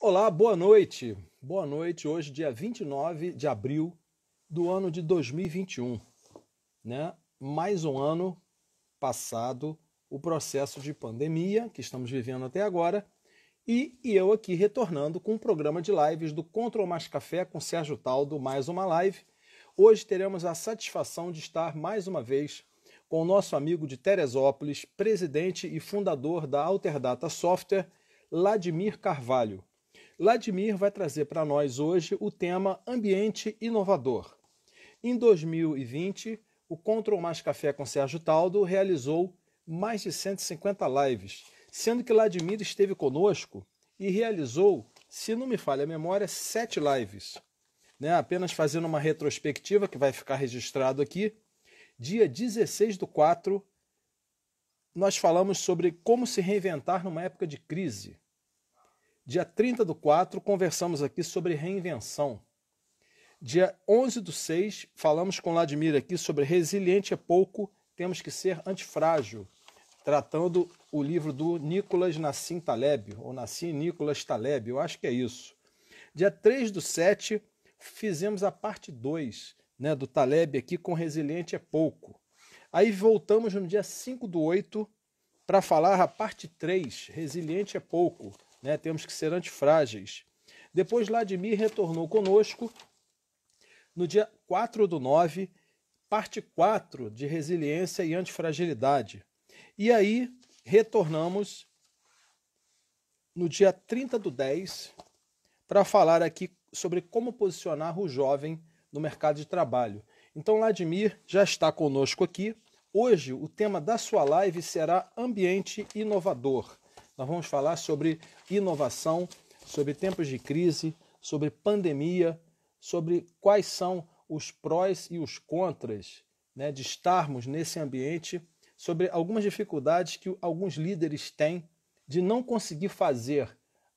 Olá, boa noite. Boa noite, hoje dia 29 de abril do ano de 2021, né? Mais um ano passado o processo de pandemia que estamos vivendo até agora e eu aqui retornando com um programa de lives do Control Mais Café com Sérgio Taldo, mais uma live. Hoje teremos a satisfação de estar mais uma vez com o nosso amigo de Teresópolis, presidente e fundador da Alterdata Software, Ladimir Carvalho. Ladimir vai trazer para nós hoje o tema Ambiente Inovador. Em 2020, o Control Mais Café com Sérgio Taldo realizou mais de 150 lives, sendo que Ladimir esteve conosco e realizou, se não me falha a memória, 7 lives. Apenas fazendo uma retrospectiva que vai ficar registrado aqui. Dia 16/4, nós falamos sobre como se reinventar numa época de crise. Dia 30/4, conversamos aqui sobre reinvenção. Dia 11/6, falamos com Ladimir aqui sobre resiliente é pouco, temos que ser antifrágil, tratando o livro do Nicolas Nassim Taleb, ou Nassim Nicolas Taleb, eu acho que é isso. Dia 3/7, fizemos a parte 2, do Taleb aqui com resiliente é pouco. Aí voltamos no dia 5/8 para falar a parte 3, resiliente é pouco. Temos que ser antifrágeis. Depois, Ladimir retornou conosco no dia 4/9, parte 4 de resiliência e antifragilidade. E aí, retornamos no dia 30/10 para falar aqui sobre como posicionar o jovem no mercado de trabalho. Então, Ladimir já está conosco aqui. Hoje, o tema da sua live será Ambiente Inovador. Nós vamos falar sobre inovação, sobre tempos de crise, sobre pandemia, sobre quais são os prós e os contras, de estarmos nesse ambiente, sobre algumas dificuldades que alguns líderes têm de não conseguir fazer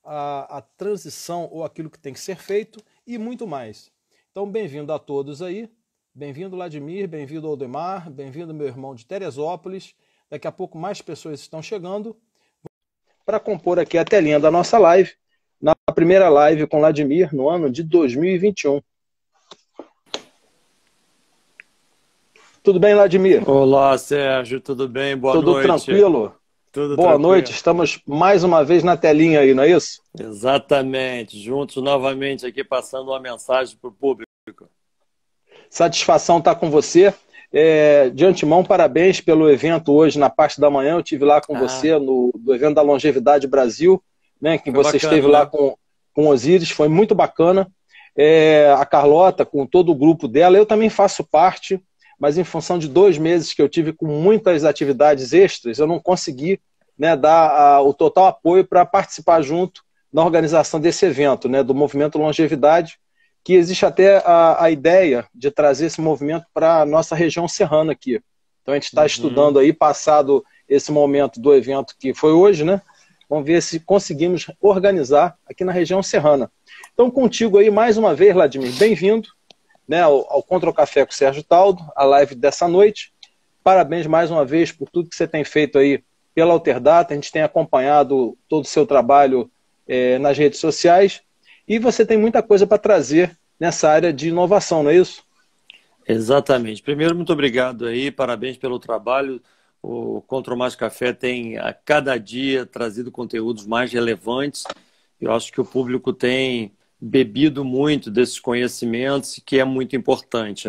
a transição ou aquilo que tem que ser feito e muito mais. Então, bem-vindo a todos aí. Bem-vindo, Ladimir, bem-vindo, Aldemar, bem-vindo, meu irmão de Teresópolis. Daqui a pouco mais pessoas estão chegando para compor aqui a telinha da nossa live, na primeira live com Ladimir no ano de 2021. Tudo bem, Ladimir? Olá, Sérgio, tudo bem? Boa noite. Tudo tranquilo? Tudo Boa tranquilo. noite, estamos mais uma vez na telinha aí, não é isso? Exatamente, juntos novamente aqui passando uma mensagem para o público. Satisfação estar com você. De antemão, parabéns pelo evento hoje na parte da manhã. Eu estive lá com você no evento da Longevidade Brasil, que Foi você bacana, esteve lá com Osíris, foi muito bacana. A Carlota, com todo o grupo dela, eu também faço parte, mas em função de 2 meses que eu tive com muitas atividades extras, eu não consegui dar o total apoio para participar junto na organização desse evento, do Movimento Longevidade, que existe até a ideia de trazer esse movimento para a nossa região serrana aqui. Então a gente está estudando aí, passado esse momento do evento que foi hoje, vamos ver se conseguimos organizar aqui na região serrana. Então contigo aí, mais uma vez, Ladimir, bem-vindo ao Control Café com o Sérgio Taldo, a live dessa noite. Parabéns mais uma vez por tudo que você tem feito aí pela Alterdata, a gente tem acompanhado todo o seu trabalho nas redes sociais. E você tem muita coisa para trazer nessa área de inovação, não é isso? Exatamente. Primeiro, muito obrigado aí, parabéns pelo trabalho. O Control Mais Café tem a cada dia trazido conteúdos mais relevantes. Eu acho que o público tem bebido muito desses conhecimentos, que é muito importante,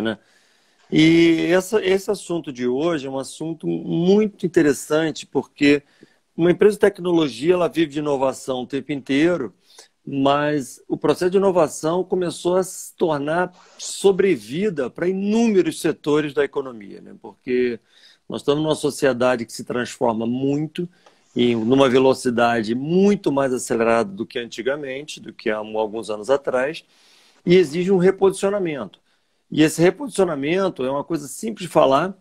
E esse assunto de hoje é um assunto muito interessante, porque uma empresa de tecnologia ela vive de inovação o tempo inteiro, mas o processo de inovação começou a se tornar sobrevida para inúmeros setores da economia, Porque nós estamos numa sociedade que se transforma muito e numa velocidade muito mais acelerada do que antigamente, do que há alguns anos atrás, e exige um reposicionamento. E esse reposicionamento é uma coisa simples de falar,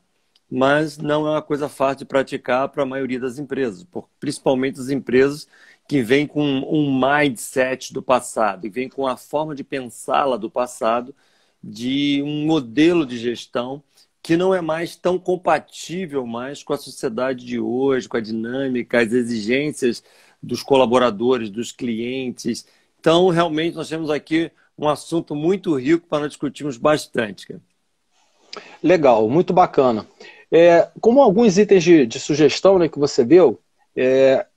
mas não é uma coisa fácil de praticar para a maioria das empresas, principalmente as empresas que vêm com um mindset do passado, e vêm com a forma de pensá-la do passado, de um modelo de gestão que não é mais tão compatível mais com a sociedade de hoje, com a dinâmica, as exigências dos colaboradores, dos clientes, Então, realmente, nós temos aqui um assunto muito rico para nós discutirmos bastante, cara. Legal, muito bacana. Como alguns itens de sugestão, né, que você deu,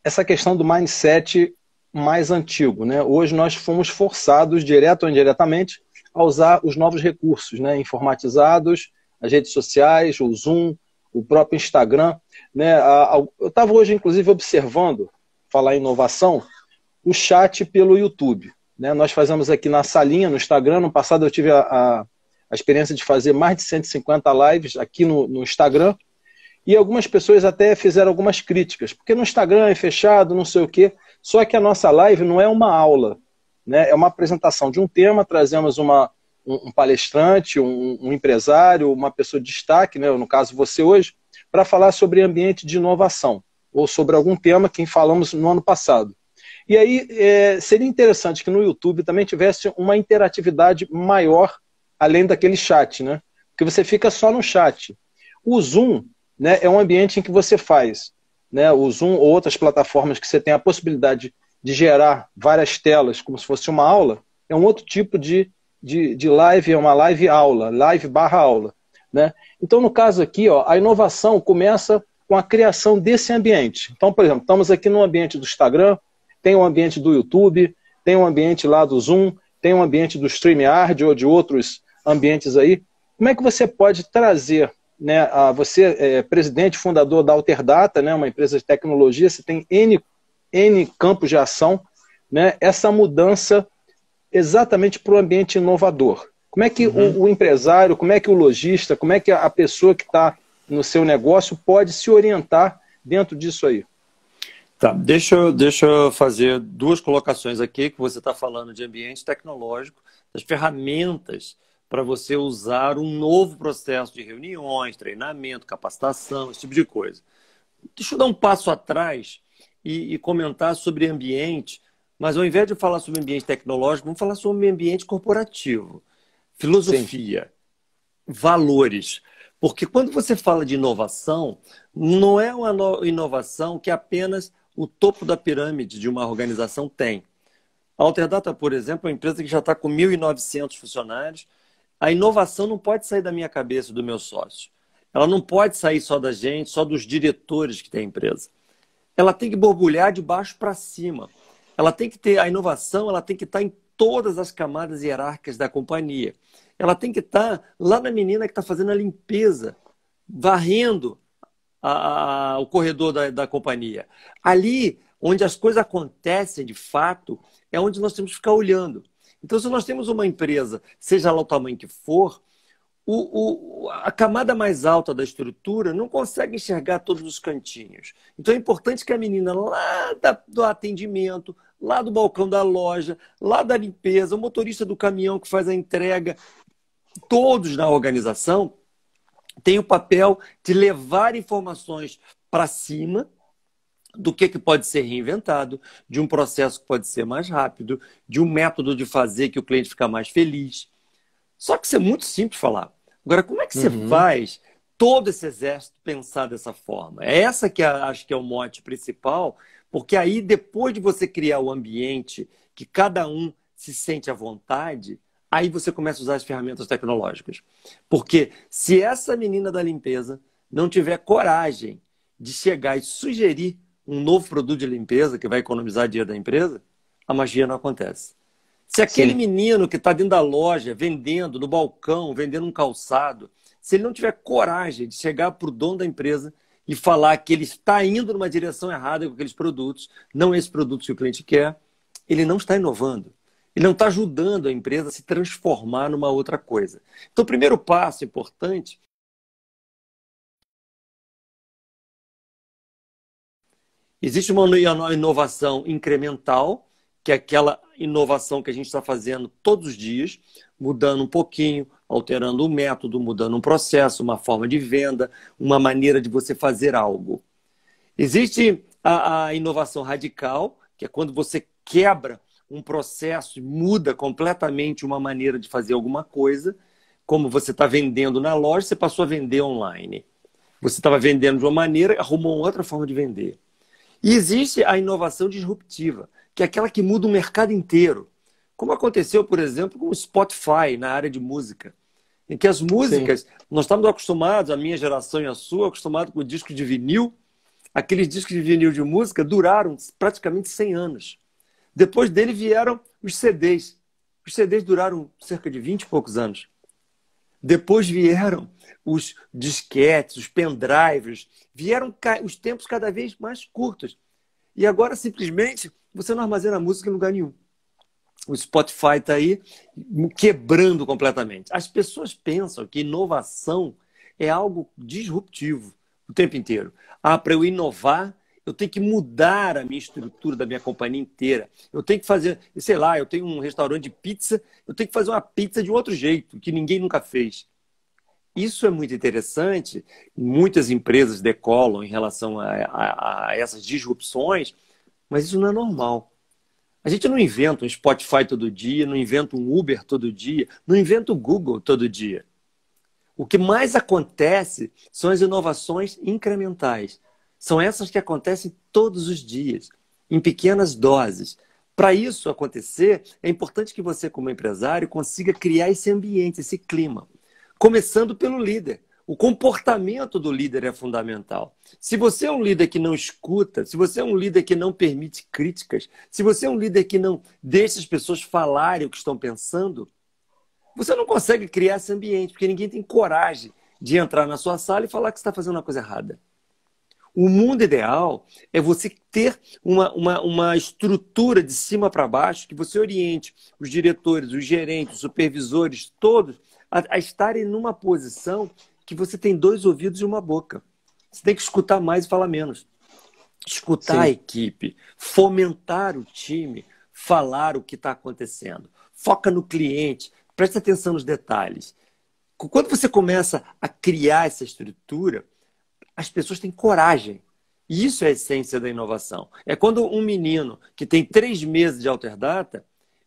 essa questão do mindset mais antigo, né? Hoje nós fomos forçados, direto ou indiretamente, a usar os novos recursos, né, informatizados, as redes sociais, o Zoom, o próprio Instagram, né? Eu estava hoje, inclusive, observando, falar em inovação, o chat pelo YouTube, né? Nós fazemos aqui na salinha, no Instagram. No passado eu tive a experiência de fazer mais de 150 lives aqui no Instagram, e algumas pessoas até fizeram algumas críticas, porque no Instagram é fechado, não sei o quê. Só que a nossa live não é uma aula, né? É uma apresentação de um tema, trazemos um palestrante, um empresário, uma pessoa de destaque, né? No caso você hoje, para falar sobre ambiente de inovação, ou sobre algum tema que falamos no ano passado. E aí seria interessante que no YouTube também tivesse uma interatividade maior, além daquele chat, né? Porque você fica só no chat. O Zoom, né, é um ambiente em que você faz, né, o Zoom ou outras plataformas que você tem a possibilidade de gerar várias telas como se fosse uma aula, é um outro tipo de live, é uma live aula, live/aula, né? Então, no caso aqui, ó, a inovação começa com a criação desse ambiente. Então, por exemplo, estamos aqui no ambiente do Instagram, tem um ambiente do YouTube, tem um ambiente lá do Zoom, tem um ambiente do StreamYard ou de outros ambientes aí. Como é que você pode trazer, né, você é presidente, fundador da Alterdata, né, uma empresa de tecnologia, você tem N campos de ação, né, essa mudança exatamente para o ambiente inovador? Como é que o empresário, como é que o lojista, como é que a pessoa que está no seu negócio pode se orientar dentro disso aí? Tá, deixa eu fazer duas colocações aqui, que você está falando de ambiente tecnológico, das ferramentas para você usar um novo processo de reuniões, treinamento, capacitação, esse tipo de coisa. Deixa eu dar um passo atrás e comentar sobre ambiente, mas ao invés de falar sobre ambiente tecnológico, vamos falar sobre ambiente corporativo, filosofia, valores. Porque quando você fala de inovação, não é uma inovação que apenas o topo da pirâmide de uma organização tem. A Alterdata, por exemplo, é uma empresa que já está com 1.900 funcionários. A inovação não pode sair da minha cabeça, do meu sócio. Ela não pode sair só da gente, só dos diretores que tem a empresa. Ela tem que borbulhar de baixo para cima. Ela tem que ter a inovação, ela tem que estar em todas as camadas hierárquicas da companhia. Ela tem que estar lá na menina que está fazendo a limpeza, varrendo o corredor da companhia. Ali, onde as coisas acontecem de fato, é onde nós temos que ficar olhando. Então, se nós temos uma empresa, seja lá o tamanho que for, a camada mais alta da estrutura não consegue enxergar todos os cantinhos. Então, é importante que a menina lá do atendimento, lá do balcão da loja, lá da limpeza, o motorista do caminhão que faz a entrega, todos na organização têm o papel de levar informações para cima do que pode ser reinventado, de um processo que pode ser mais rápido, de um método de fazer que o cliente fica mais feliz. Só que isso é muito simples falar. Agora, como é que você faz todo esse exército pensar dessa forma? É essa que acho que é o mote principal, porque aí, depois de você criar o ambiente que cada um se sente à vontade, aí você começa a usar as ferramentas tecnológicas. Porque se essa menina da limpeza não tiver coragem de chegar e sugerir um novo produto de limpeza que vai economizar dinheiro da empresa, a magia não acontece. Se aquele menino que está dentro da loja, vendendo, no balcão, vendendo um calçado, se ele não tiver coragem de chegar para o dono da empresa e falar que ele está indo numa direção errada com aqueles produtos, não esse produto que o cliente quer, ele não está inovando. Ele não está ajudando a empresa a se transformar numa outra coisa. Então, o primeiro passo importante... Existe uma inovação incremental, que é aquela inovação que a gente está fazendo todos os dias, mudando um pouquinho, alterando um método, mudando um processo, uma forma de venda, uma maneira de você fazer algo. Existe a inovação radical, que é quando você quebra um processo e muda completamente uma maneira de fazer alguma coisa, como você está vendendo na loja, você passou a vender online. Você estava vendendo de uma maneira, arrumou outra forma de vender. E existe a inovação disruptiva, que é aquela que muda o mercado inteiro. como aconteceu, por exemplo, com o Spotify na área de música, em que as Sim, músicas, nós estamos acostumados, a minha geração e a sua, acostumados com o disco de vinil. Aqueles discos de vinil de música duraram praticamente 100 anos. Depois dele vieram os CDs. Os CDs duraram cerca de 20 e poucos anos. Depois vieram os disquetes, os pendrives, vieram os tempos cada vez mais curtos. E agora, simplesmente, você não armazena música em lugar nenhum. O Spotify está aí quebrando completamente. As pessoas pensam que inovação é algo disruptivo o tempo inteiro. Ah, para eu inovar, eu tenho que mudar a minha estrutura da minha companhia inteira. Eu tenho que fazer, sei lá, eu tenho um restaurante de pizza, eu tenho que fazer uma pizza de outro jeito, que ninguém nunca fez. Isso é muito interessante. Muitas empresas decolam em relação a essas disrupções, mas isso não é normal. A gente não inventa um Spotify todo dia, não inventa um Uber todo dia, não inventa o Google todo dia. O que mais acontece são as inovações incrementais. São essas que acontecem todos os dias, em pequenas doses. Para isso acontecer, é importante que você, como empresário, consiga criar esse ambiente, esse clima. Começando pelo líder. O comportamento do líder é fundamental. Se você é um líder que não escuta, se você é um líder que não permite críticas, se você é um líder que não deixa as pessoas falarem o que estão pensando, você não consegue criar esse ambiente, porque ninguém tem coragem de entrar na sua sala e falar que você está fazendo uma coisa errada. O mundo ideal é você ter uma estrutura de cima para baixo que você oriente os diretores, os gerentes, os supervisores, todos, a estarem numa posição que você tem 2 ouvidos e uma boca. Você tem que escutar mais e falar menos. Escutar a sim, equipe, fomentar o time, falar o que está acontecendo. Foca no cliente, presta atenção nos detalhes. Quando você começa a criar essa estrutura, as pessoas têm coragem. E isso é a essência da inovação. É quando um menino que tem 3 meses de Alterdata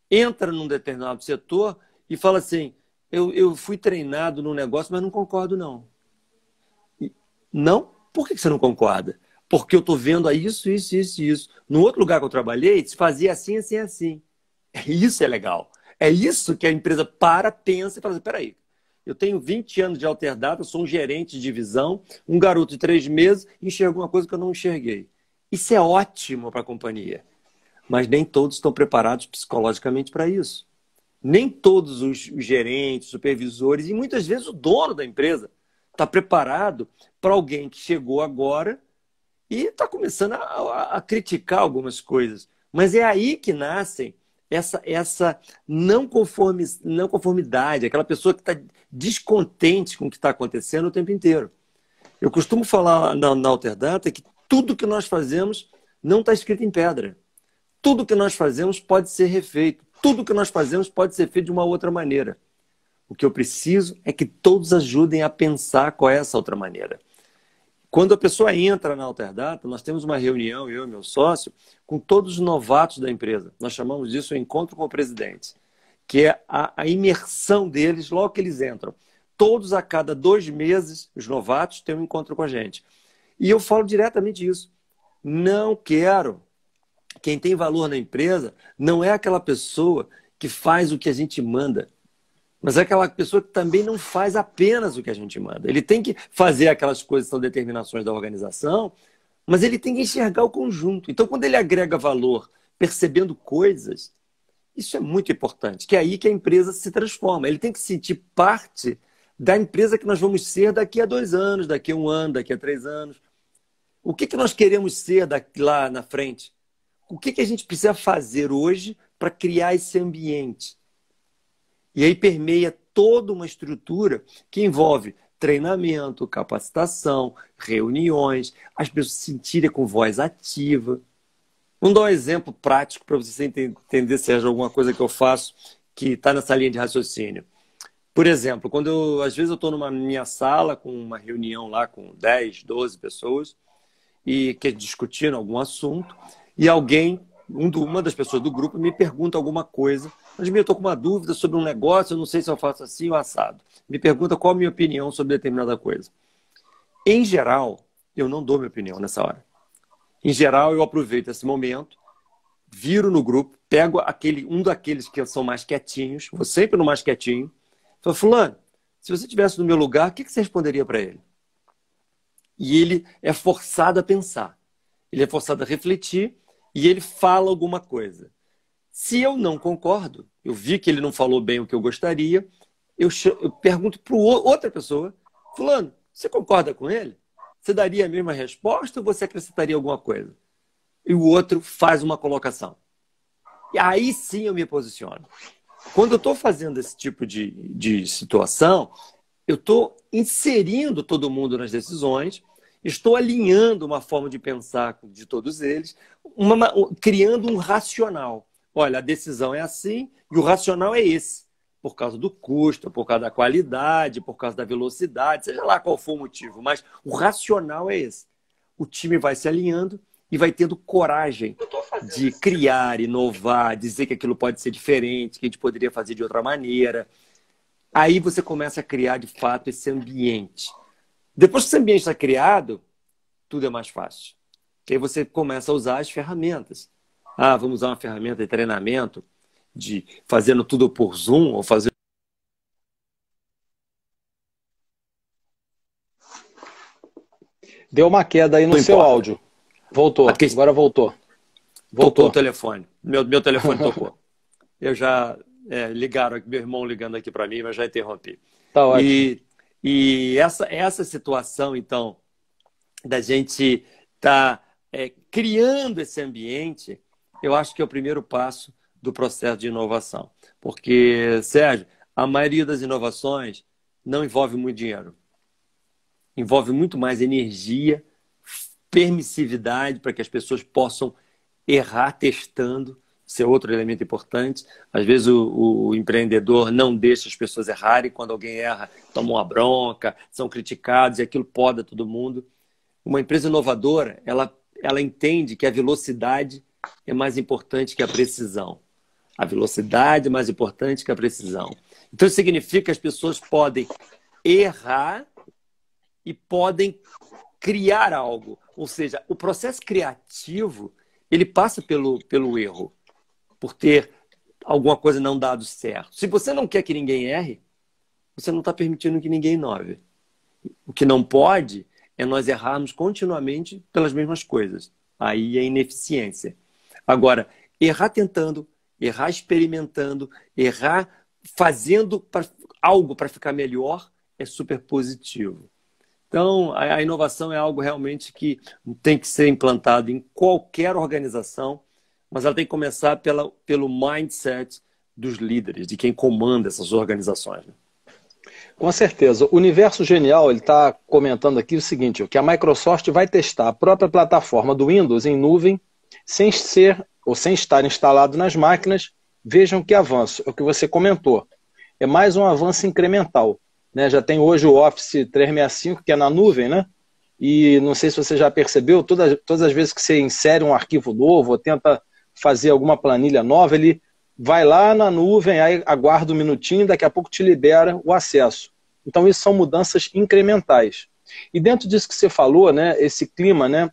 entra num determinado setor e fala assim, eu fui treinado num negócio, mas não concordo não. Não? Por que você não concorda? Porque eu estou vendo isso, isso, isso, isso. No outro lugar que eu trabalhei, se fazia assim, assim, assim. Isso é legal. É isso que a empresa pensa e fala assim, peraí, eu tenho 20 anos de Alterdata, sou um gerente de divisão, um garoto de 3 meses, enxergo uma coisa que eu não enxerguei. Isso é ótimo para a companhia. Mas nem todos estão preparados psicologicamente para isso. Nem todos os gerentes, supervisores e muitas vezes o dono da empresa está preparado para alguém que chegou agora e está começando a criticar algumas coisas. Mas é aí que nascem essa não conformidade, aquela pessoa que está descontente com o que está acontecendo o tempo inteiro. Eu costumo falar na Alterdata que tudo que nós fazemos não está escrito em pedra. Tudo que nós fazemos pode ser refeito. Tudo que nós fazemos pode ser feito de uma outra maneira. O que eu preciso é que todos ajudem a pensar qual é essa outra maneira. Quando a pessoa entra na Alterdata, nós temos uma reunião, eu e meu sócio, com todos os novatos da empresa. Nós chamamos disso o encontro com o presidente, que é a imersão deles logo que eles entram. Todos a cada 2 meses, os novatos têm um encontro com a gente. E eu falo diretamente isso. Não quero. Quem tem valor na empresa não é aquela pessoa que faz o que a gente manda, mas é aquela pessoa que também não faz apenas o que a gente manda. Ele tem que fazer aquelas coisas que são determinações da organização, mas ele tem que enxergar o conjunto. Então, quando ele agrega valor percebendo coisas, isso é muito importante, que é aí que a empresa se transforma. Ele tem que sentir parte da empresa que nós vamos ser daqui a 2 anos, daqui a 1 ano, daqui a 3 anos. O que nós queremos ser lá na frente? O que a gente precisa fazer hoje para criar esse ambiente? E aí permeia toda uma estrutura que envolve treinamento, capacitação, reuniões, as pessoas se sentirem com voz ativa. Vamos dar um exemplo prático para você entender se é alguma coisa que eu faço que está nessa linha de raciocínio. Por exemplo, às vezes eu estou numa minha sala com uma reunião lá com 10, 12 pessoas e que discutindo algum assunto e uma das pessoas do grupo me pergunta alguma coisa. Mas eu estou com uma dúvida sobre um negócio, eu não sei se eu faço assim ou assado. Me pergunta qual a minha opinião sobre determinada coisa. Em geral, eu não dou minha opinião nessa hora. Em geral, eu aproveito esse momento, viro no grupo, pego um daqueles que são mais quietinhos, vou sempre no mais quietinho, falo, fulano, se você estivesse no meu lugar, o que você responderia para ele? E ele é forçado a pensar, ele é forçado a refletir e ele fala alguma coisa. Se eu não concordo, eu vi que ele não falou bem o que eu gostaria, eu pergunto para outra pessoa, fulano, você concorda com ele? Você daria a mesma resposta ou você acrescentaria alguma coisa? E o outro faz uma colocação. E aí sim eu me posiciono. Quando eu estou fazendo esse tipo de situação, eu estou inserindo todo mundo nas decisões, estou alinhando uma forma de pensar de todos eles, criando um racional. Olha, a decisão é assim e o racional é esse. Por causa do custo, por causa da qualidade, por causa da velocidade, seja lá qual for o motivo, mas o racional é esse. O time vai se alinhando e vai tendo coragem de criar, inovar, dizer que aquilo pode ser diferente, que a gente poderia fazer de outra maneira. Aí você começa a criar, de fato, esse ambiente. Depois que esse ambiente está criado, tudo é mais fácil. Aí você começa a usar as ferramentas. Ah, vamos usar uma ferramenta de treinamento, de fazendo tudo por Zoom, ou fazer... Deu uma queda aí no Não seu importa. áudio. Voltou, agora voltou. Tocou o telefone. Meu telefone tocou. Eu já ligaram, meu irmão ligando aqui para mim, mas já interrompi. Tá ótimo. E essa situação, então, da gente estar criando esse ambiente, eu acho que é o primeiro passo do processo de inovação. Porque, Sérgio, a maioria das inovações não envolve muito dinheiro. Envolve muito mais energia, permissividade para que as pessoas possam errar testando. Isso é outro elemento importante. Às vezes o empreendedor não deixa as pessoas errarem. Quando alguém erra, toma uma bronca, são criticados e aquilo poda todo mundo. Uma empresa inovadora, ela entende que a velocidade é mais importante que a precisão. A velocidade é mais importante que a precisão. Então, isso significa que as pessoas podem errar e podem criar algo. Ou seja, o processo criativo, ele passa pelo erro, por ter alguma coisa não dado certo. Se você não quer que ninguém erre, você não está permitindo que ninguém inove. O que não pode é nós errarmos continuamente pelas mesmas coisas. Aí é ineficiência. Agora, errar tentando, errar experimentando, errar fazendo algo para ficar melhor é super positivo. Então, a inovação é algo realmente que tem que ser implantado em qualquer organização, mas ela tem que começar pelo mindset dos líderes, de quem comanda essas organizações. Com certeza. O Universo Genial está comentando aqui o seguinte, que a Microsoft vai testar a própria plataforma do Windows em nuvem, sem estar instalado nas máquinas. Vejam que avanço. É o que você comentou. É mais um avanço incremental. Né? Já tem hoje o Office 365, que é na nuvem, né? E não sei se você já percebeu, todas as vezes que você insere um arquivo novo ou tenta fazer alguma planilha nova, ele vai lá na nuvem, aí aguarda um minutinho, daqui a pouco te libera o acesso. Então, isso são mudanças incrementais. E dentro disso que você falou, né, esse clima, né,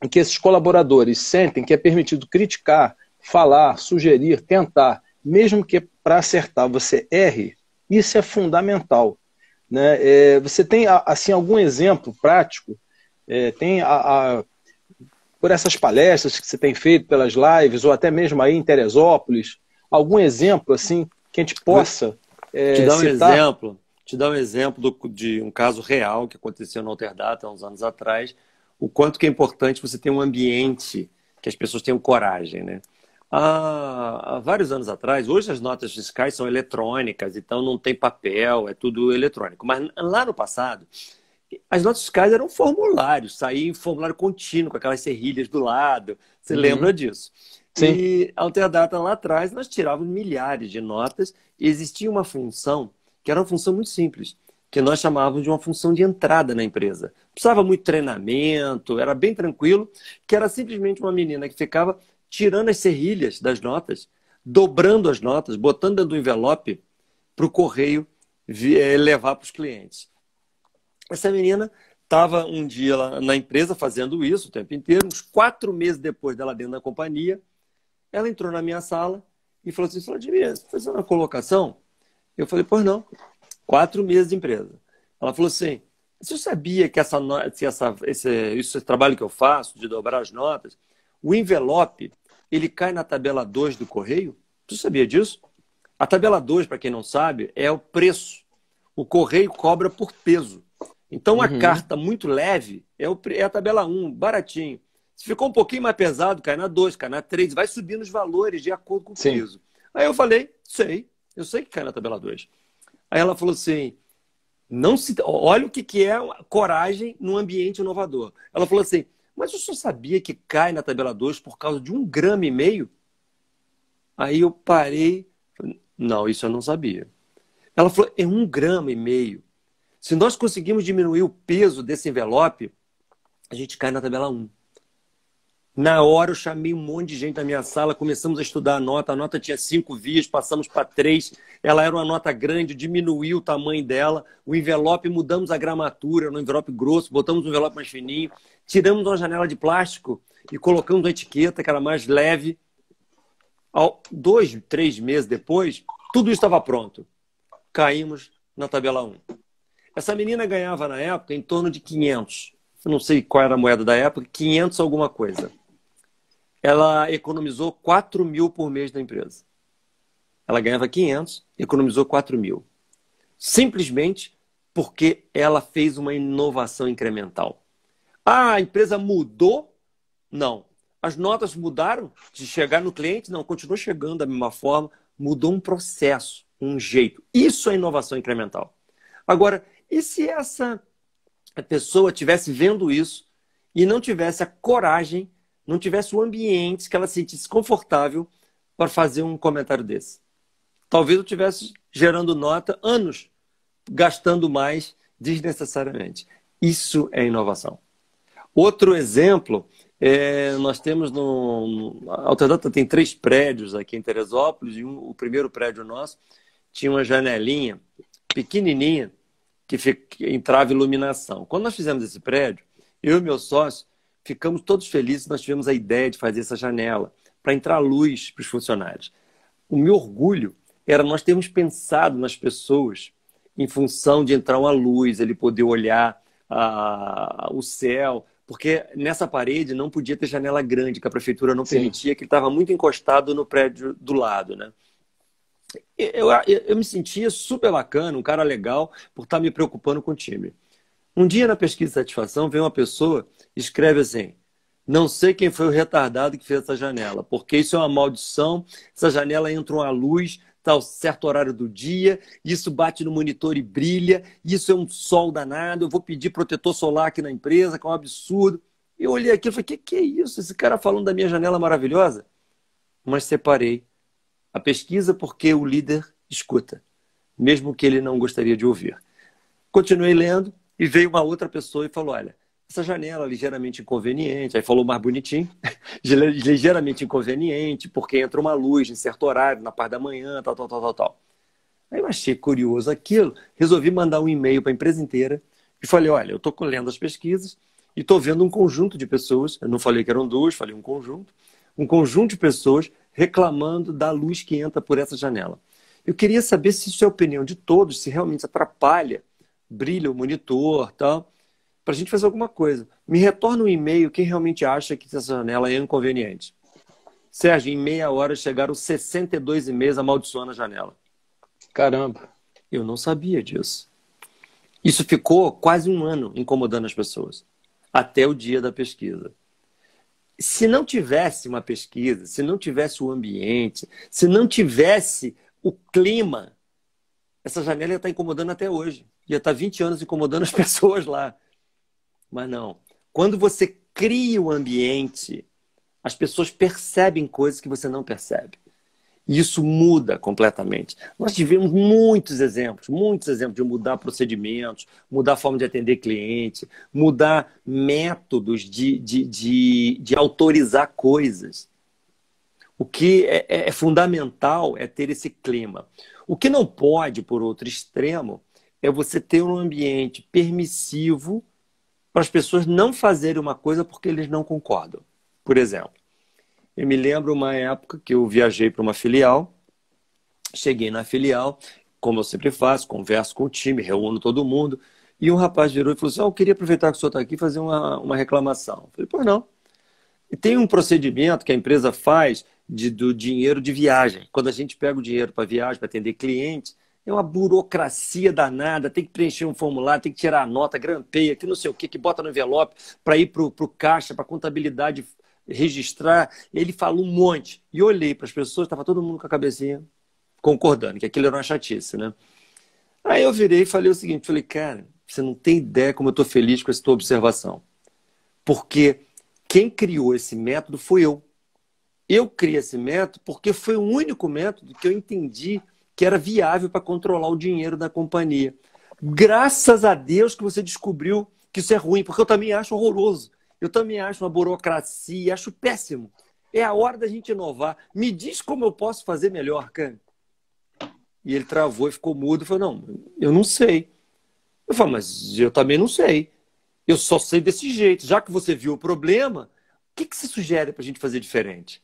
em que esses colaboradores sentem que é permitido criticar, falar, sugerir, tentar, mesmo que para acertar você erre, isso é fundamental. Né? Você tem assim, algum exemplo prático? Tem por essas palestras que você tem feito, pelas lives, ou até mesmo aí em Teresópolis, algum exemplo assim que a gente possa citar? Te dar um exemplo de um caso real que aconteceu no Alterdata há uns anos atrás, o quanto que é importante você ter um ambiente que as pessoas tenham coragem, né? Há vários anos atrás, hoje as notas fiscais são eletrônicas, então não tem papel, é tudo eletrônico. Mas lá no passado, as notas fiscais eram formulários, saía em formulário contínuo, com aquelas serrilhas do lado. Você lembra disso? Sim. E a Alterdata lá atrás, nós tirávamos milhares de notas e existia uma função, que era uma função muito simples, que nós chamávamos de uma função de entrada na empresa. Não precisava muito treinamento, era bem tranquilo, que era simplesmente uma menina que ficava tirando as serrilhas das notas, dobrando as notas, botando dentro do envelope para o correio levar para os clientes. Essa menina estava um dia lá na empresa fazendo isso o tempo inteiro, uns 4 meses depois dela dentro da companhia, Ela entrou na minha sala e falou assim, Vladimir, você fez uma colocação? Eu falei, pois não. 4 meses de empresa. Ela falou assim, você sabia que esse trabalho que eu faço, de dobrar as notas, o envelope, ele cai na tabela 2 do correio? Tu sabia disso? A tabela 2, para quem não sabe, é o preço. O correio cobra por peso. Então, a Uhum. carta muito leve é a tabela 1, baratinho. Se ficou um pouquinho mais pesado, cai na 2, cai na 3, vai subindo os valores de acordo com o Sim. peso. Aí eu falei, eu sei que cai na tabela 2. Aí ela falou assim, não se, olha o que é coragem num ambiente inovador. Ela falou assim, mas o senhor sabia que cai na tabela 2 por causa de 1,5 grama? Aí eu parei, não, isso eu não sabia. Ela falou, é 1,5 grama. Se nós conseguimos diminuir o peso desse envelope, a gente cai na tabela 1. Na hora eu chamei um monte de gente na minha sala, começamos a estudar a nota tinha 5 vias, passamos para 3, ela era uma nota grande, diminuiu o tamanho dela, o envelope, mudamos a gramatura, no envelope grosso, botamos um envelope mais fininho, tiramos uma janela de plástico e colocamos uma etiqueta que era mais leve. 2, 3 meses depois, tudo isso estava pronto. Caímos na tabela 1. Essa menina ganhava na época em torno de 500. Eu não sei qual era a moeda da época, 500 alguma coisa. Ela economizou 4 mil por mês da empresa. Ela ganhava 500, economizou 4 mil. Simplesmente porque ela fez uma inovação incremental. Ah, a empresa mudou? Não. As notas mudaram de chegar no cliente? Não, continuou chegando da mesma forma, mudou um processo, um jeito. Isso é inovação incremental. Agora, e se essa pessoa estivesse vendo isso e não tivesse a coragem, não tivesse o ambiente que ela se sentisse confortável para fazer um comentário desse? Talvez eu estivesse gerando nota anos, gastando mais desnecessariamente. Isso é inovação. Outro exemplo, nós temos a Alterdata tem 3 prédios aqui em Teresópolis e o primeiro prédio nosso tinha uma janelinha pequenininha que entrava iluminação. Quando nós fizemos esse prédio, eu e meu sócio ficamos todos felizes, nós tivemos a ideia de fazer essa janela para entrar luz para os funcionários. O meu orgulho era nós termos pensado nas pessoas em função de entrar uma luz, ele poder olhar o céu, porque nessa parede não podia ter janela grande, que a prefeitura não Sim. permitia, que ele estava muito encostado no prédio do lado, né? Eu me sentia super bacana, um cara legal, por estar me preocupando com o time. Um dia na pesquisa de satisfação, vem uma pessoa e escreve assim, não sei quem foi o retardado que fez essa janela, porque isso é uma maldição, essa janela entra uma luz, está a certo horário do dia, isso bate no monitor e brilha, isso é um sol danado, eu vou pedir protetor solar aqui na empresa, que é um absurdo. Eu olhei aqui e falei, que é isso? Esse cara falando da minha janela maravilhosa? Mas separei a pesquisa porque o líder escuta, mesmo que ele não gostaria de ouvir. Continuei lendo e veio uma outra pessoa e falou, olha, essa janela é ligeiramente inconveniente, aí falou mais bonitinho, ligeiramente inconveniente, porque entra uma luz em certo horário, na parte da manhã, tal, tal, tal, tal, tal. Aí eu achei curioso aquilo, resolvi mandar um e-mail para a empresa inteira e falei, olha, eu estou lendo as pesquisas e estou vendo um conjunto de pessoas, eu não falei que eram 2, falei um conjunto de pessoas reclamando da luz que entra por essa janela. Eu queria saber se isso é a opinião de todos, se realmente atrapalha, brilha o monitor, tal, para a gente fazer alguma coisa. Me retorna um e-mail quem realmente acha que essa janela é inconveniente. Sérgio, em meia hora chegaram 62 e-mails amaldiçoando a janela. Caramba. Eu não sabia disso. Isso ficou quase um ano incomodando as pessoas, até o dia da pesquisa. Se não tivesse uma pesquisa, se não tivesse o ambiente, se não tivesse o clima, essa janela ia estar incomodando até hoje. Ia estar 20 anos incomodando as pessoas lá. Mas não. Quando você cria o ambiente, as pessoas percebem coisas que você não percebe. E isso muda completamente. Nós tivemos muitos exemplos de mudar procedimentos, mudar a forma de atender cliente, mudar métodos de autorizar coisas. O que é fundamental é ter esse clima. O que não pode, por outro extremo, é você ter um ambiente permissivo para as pessoas não fazerem uma coisa porque eles não concordam. Por exemplo, Eu me lembro uma época que eu viajei para uma filial, cheguei na filial, como eu sempre faço, converso com o time, reúno todo mundo, e um rapaz virou e falou assim, eu queria aproveitar que o senhor está aqui e fazer uma reclamação. Eu falei, pois não. E tem um procedimento que a empresa faz do dinheiro de viagem. Quando a gente pega o dinheiro para viagem, para atender clientes, é uma burocracia danada, tem que preencher um formulário, tem que tirar a nota, grampeia, que não sei o que bota no envelope para ir para o caixa, para a contabilidade registrar. Ele falou um monte. E eu olhei para as pessoas, estava todo mundo com a cabecinha concordando, que aquilo era uma chatice, né? Aí eu virei e falei o seguinte, falei, cara, você não tem ideia como eu estou feliz com essa tua observação. Porque quem criou esse método foi eu. Eu criei esse método porque foi o único método que eu entendi que era viável para controlar o dinheiro da companhia. Graças a Deus que você descobriu que isso é ruim, porque eu também acho horroroso. Eu também acho uma burocracia, acho péssimo. É a hora da gente inovar. Me diz como eu posso fazer melhor, cara. E ele travou e ficou mudo e falou, não, eu não sei. Eu falei, mas eu também não sei. Eu só sei desse jeito. Já que você viu o problema, o que você sugere para a gente fazer diferente?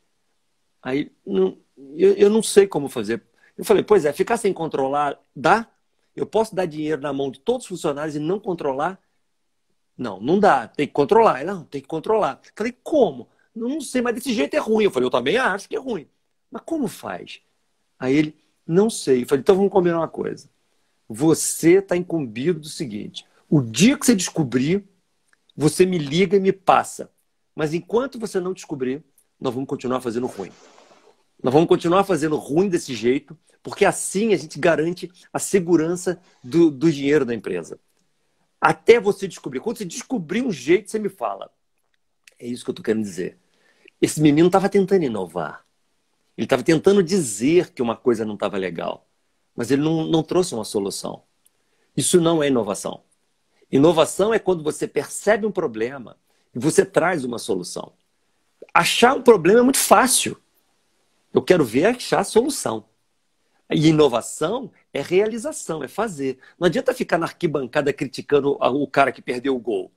Aí, eu não sei como fazer. Eu falei, pois é, ficar sem controlar, dá? Eu posso dar dinheiro na mão de todos os funcionários e não controlar? Não, não dá. Tem que controlar. Ele, não, tem que controlar. Eu falei, como? Não sei, mas desse jeito é ruim. Eu falei, eu também acho que é ruim. Mas como faz? Aí ele, não sei. Eu falei, então vamos combinar uma coisa. Você está incumbido do seguinte. O dia que você descobrir, você me liga e me passa. Mas enquanto você não descobrir, nós vamos continuar fazendo ruim. Nós vamos continuar fazendo ruim desse jeito, porque assim a gente garante a segurança do dinheiro da empresa. Até você descobrir. Quando você descobrir um jeito, você me fala. É isso que eu estou querendo dizer. Esse menino estava tentando inovar. Ele estava tentando dizer que uma coisa não estava legal. Mas ele não trouxe uma solução. Isso não é inovação. Inovação é quando você percebe um problema e você traz uma solução. Achar um problema é muito fácil. Eu quero ver achar a solução. E inovação é realização, é fazer. Não adianta ficar na arquibancada criticando o cara que perdeu o gol.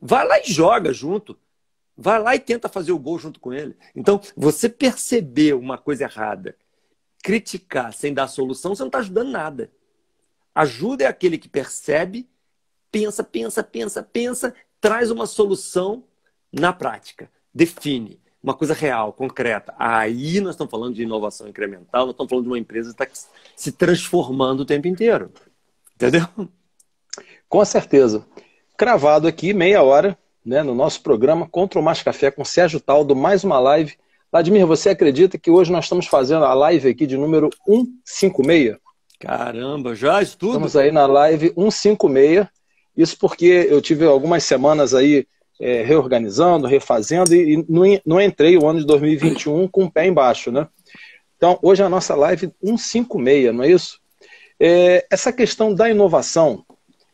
Vai lá e joga junto. Vai lá e tenta fazer o gol junto com ele. Então, você perceber uma coisa errada, criticar sem dar solução, você não está ajudando nada. Ajuda é aquele que percebe, pensa, traz uma solução na prática. Define uma coisa real, concreta. Aí nós estamos falando de inovação incremental, nós estamos falando de uma empresa que está se transformando o tempo inteiro. Entendeu? Com certeza. Cravado aqui, meia hora, né, no nosso programa Contra o Mais Café com Sérgio Taldo, mais uma live. Vladimir, você acredita que hoje nós estamos fazendo a live aqui de número 156? Caramba, já isso tudo? Estamos aí na live 156. Isso porque eu tive algumas semanas aí reorganizando, refazendo e não entrei o ano de 2021 com o pé embaixo, né? Então, hoje é a nossa live 156, não é isso? Essa questão da inovação,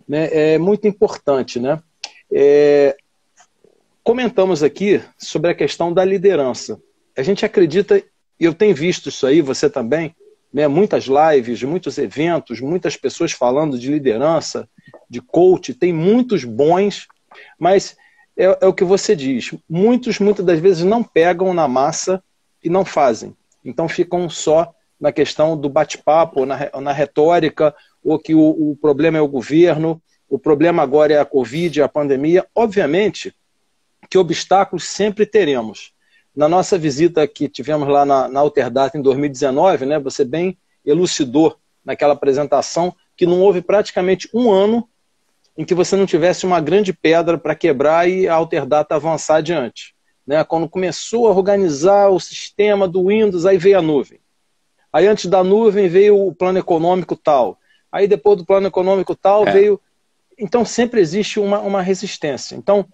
né, é muito importante, né? Comentamos aqui sobre a questão da liderança. A gente acredita, e eu tenho visto isso aí, você também, né, muitas lives, muitos eventos, muitas pessoas falando de liderança, de coach, tem muitos bons, mas é o que você diz, muitas das vezes não pegam na massa e não fazem. Então ficam só na questão do bate-papo, na retórica, ou que o problema é o governo, o problema agora é a Covid, a pandemia. Obviamente que obstáculos sempre teremos. Na nossa visita que tivemos lá na Alterdata em 2019, né, você bem elucidou naquela apresentação que não houve praticamente um ano em que você não tivesse uma grande pedra para quebrar e a Alterdata avançar adiante. Né? Quando começou a organizar o sistema do Windows, aí veio a nuvem. Aí antes da nuvem veio o plano econômico tal. Aí depois do plano econômico tal veio... Então sempre existe uma resistência. Então,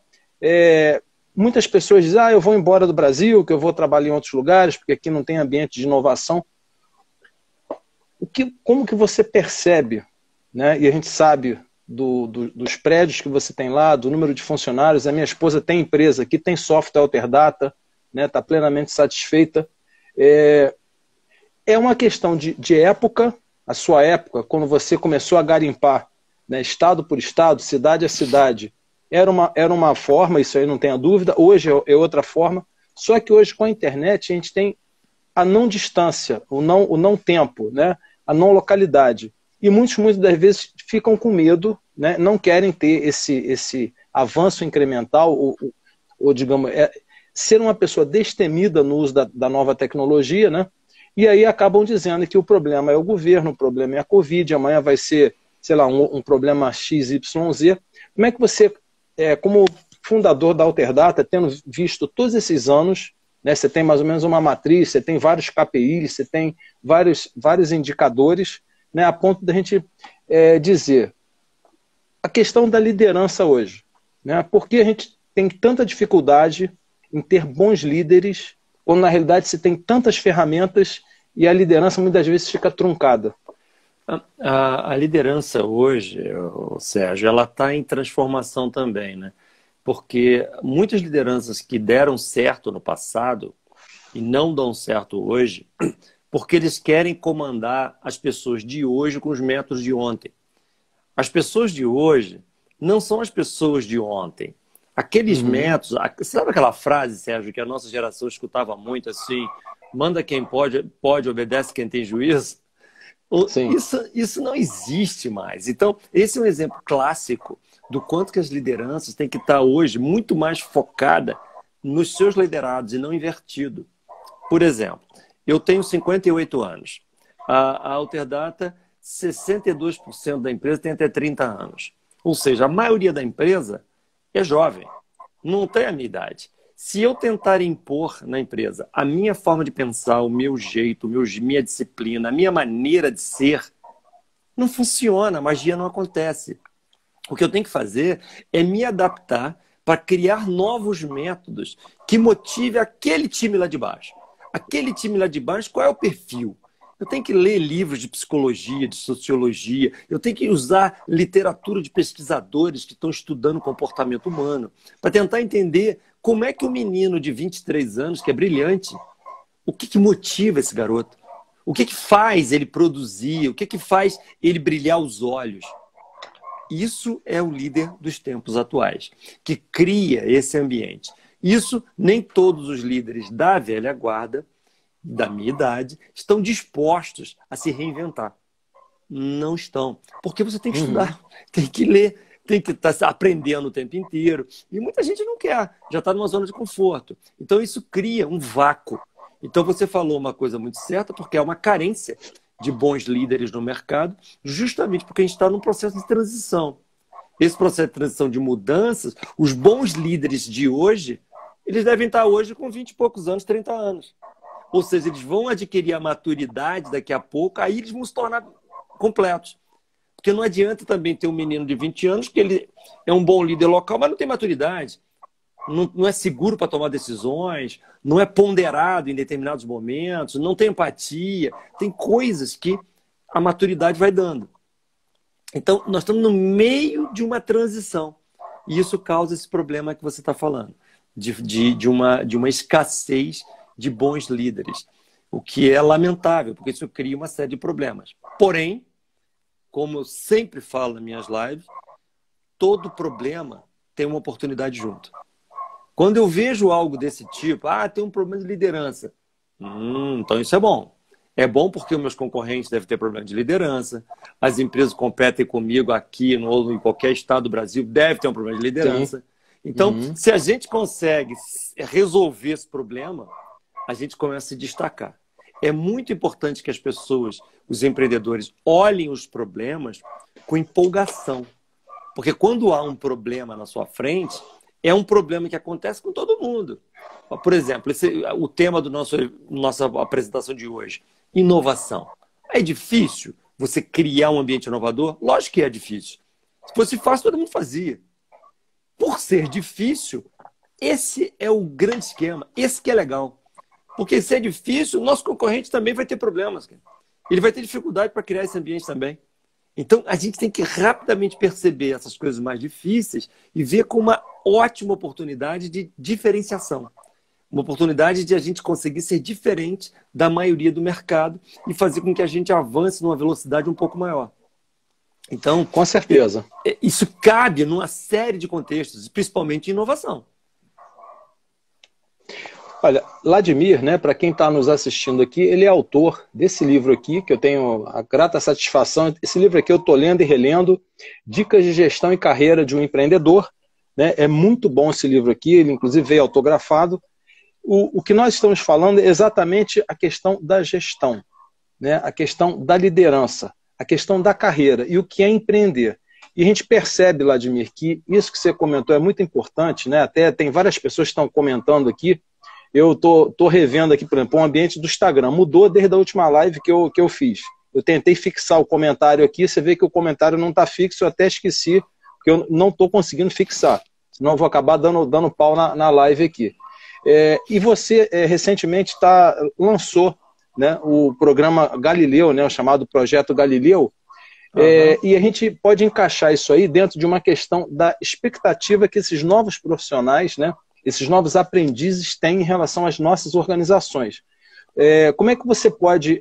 muitas pessoas dizem, eu vou embora do Brasil, que eu vou trabalhar em outros lugares, porque aqui não tem ambiente de inovação. Como que você percebe, né? E a gente sabe dos prédios que você tem lá, do número de funcionários. A minha esposa tem empresa aqui, tem software Alterdata, né? Está plenamente satisfeita. É uma questão de época, a sua época, quando você começou a garimpar, né, estado por estado, cidade a cidade, era uma forma, isso aí não tenha dúvida, hoje é outra forma. Só que hoje, com a internet, a gente tem a não distância, o não tempo, né? A não localidade. E muitas das vezes ficam com medo, né? Não querem ter esse avanço incremental, ou digamos, ser uma pessoa destemida no uso da nova tecnologia, né? E aí acabam dizendo que o problema é o governo, o problema é a Covid, amanhã vai ser, sei lá, um problema XYZ. Como é que você, como fundador da Alterdata, tendo visto todos esses anos, né, você tem mais ou menos uma matriz, você tem vários KPIs, você tem vários indicadores, né, a ponto da gente dizer a questão da liderança hoje, né? Por que a gente tem tanta dificuldade em ter bons líderes, quando na realidade se tem tantas ferramentas e a liderança muitas vezes fica truncada? A liderança hoje, Sérgio, ela está em transformação também, né? Porque muitas lideranças que deram certo no passado e não dão certo hoje, porque eles querem comandar as pessoas de hoje com os métodos de ontem. As pessoas de hoje não são as pessoas de ontem. Aqueles métodos... Você sabe aquela frase, Sérgio, que a nossa geração escutava muito assim, manda quem pode, obedece quem tem juízo? Sim. Isso não existe mais. Então, esse é um exemplo clássico do quanto que as lideranças têm que estar hoje muito mais focada nos seus liderados e não invertido. Por exemplo, eu tenho 58 anos. A Alterdata, 62% da empresa tem até 30 anos. Ou seja, a maioria da empresa é jovem, não tem a minha idade. Se eu tentar impor na empresa a minha forma de pensar, o meu jeito, minha disciplina, a minha maneira de ser, não funciona, a magia não acontece. O que eu tenho que fazer é me adaptar para criar novos métodos que motive aquele time lá de baixo. Aquele time lá de baixo, qual é o perfil? Eu tenho que ler livros de psicologia, de sociologia, eu tenho que usar literatura de pesquisadores que estão estudando o comportamento humano para tentar entender como é que o menino de 23 anos, que é brilhante, o que motiva esse garoto? O que faz ele produzir? O que faz ele brilhar os olhos? Isso é o líder dos tempos atuais, que cria esse ambiente. Isso nem todos os líderes da velha guarda, da minha idade, estão dispostos a se reinventar. Não estão. Porque você tem que estudar, tem que ler, tem que estar aprendendo o tempo inteiro. E muita gente não quer, já está numa zona de conforto. Então isso cria um vácuo. Então você falou uma coisa muito certa, porque é uma carência de bons líderes no mercado, justamente porque a gente está num processo de transição. Esse processo de transição de mudanças, os bons líderes de hoje, eles devem estar hoje com 20 e poucos anos, 30 anos. Ou seja, eles vão adquirir a maturidade daqui a pouco, aí eles vão se tornar completos. Porque não adianta também ter um menino de 20 anos que ele é um bom líder local, mas não tem maturidade. Não é seguro para tomar decisões, não é ponderado em determinados momentos, não tem empatia. Tem coisas que a maturidade vai dando. Então, nós estamos no meio de uma transição. E isso causa esse problema que você está falando, de uma escassez de bons líderes. O que é lamentável, porque isso cria uma série de problemas. Porém, como eu sempre falo nas minhas lives, todo problema tem uma oportunidade junto. Quando eu vejo algo desse tipo, tem um problema de liderança. Então isso é bom. É bom porque os meus concorrentes devem ter problema de liderança, as empresas que competem comigo aqui ou em qualquer estado do Brasil devem ter um problema de liderança. Sim. Então, se a gente consegue resolver esse problema, a gente começa a se destacar. É muito importante que as pessoas, os empreendedores, olhem os problemas com empolgação. Porque quando há um problema na sua frente, é um problema que acontece com todo mundo. Por exemplo, o tema da nossa apresentação de hoje, inovação. É difícil você criar um ambiente inovador? Lógico que é difícil. Se fosse fácil, todo mundo fazia. Por ser difícil, esse é o grande esquema. Esse que é legal. Porque se é difícil, o nosso concorrente também vai ter problemas. Ele vai ter dificuldade para criar esse ambiente também. Então, a gente tem que rapidamente perceber essas coisas mais difíceis e ver como uma ótima oportunidade de diferenciação. Uma oportunidade de a gente conseguir ser diferente da maioria do mercado e fazer com que a gente avance numa velocidade um pouco maior. Então, com certeza. Isso cabe numa série de contextos, principalmente em inovação. Olha, Vladimir, né, para quem está nos assistindo aqui, ele é autor desse livro aqui, que eu tenho a grata satisfação. Esse livro aqui eu estou lendo e relendo, Dicas de Gestão e Carreira de um Empreendedor. Né? É muito bom esse livro aqui, ele inclusive veio autografado. O que nós estamos falando é exatamente a questão da gestão, né? A questão da liderança, a questão da carreira e o que é empreender. E a gente percebe, Vladimir, que isso que você comentou é muito importante, né? Até tem várias pessoas que estão comentando aqui. Eu tô revendo aqui, por exemplo, o ambiente do Instagram. Mudou desde a última live que eu fiz. Eu tentei fixar o comentário aqui, você vê que o comentário não está fixo, eu até esqueci, porque eu não estou conseguindo fixar. Senão eu vou acabar dando pau na live aqui. E você, recentemente, lançou, né, o programa Galileu, né, o chamado Projeto Galileu, e a gente pode encaixar isso aí dentro de uma questão da expectativa que esses novos profissionais, né, esses novos aprendizes têm em relação às nossas organizações. Como é que você pode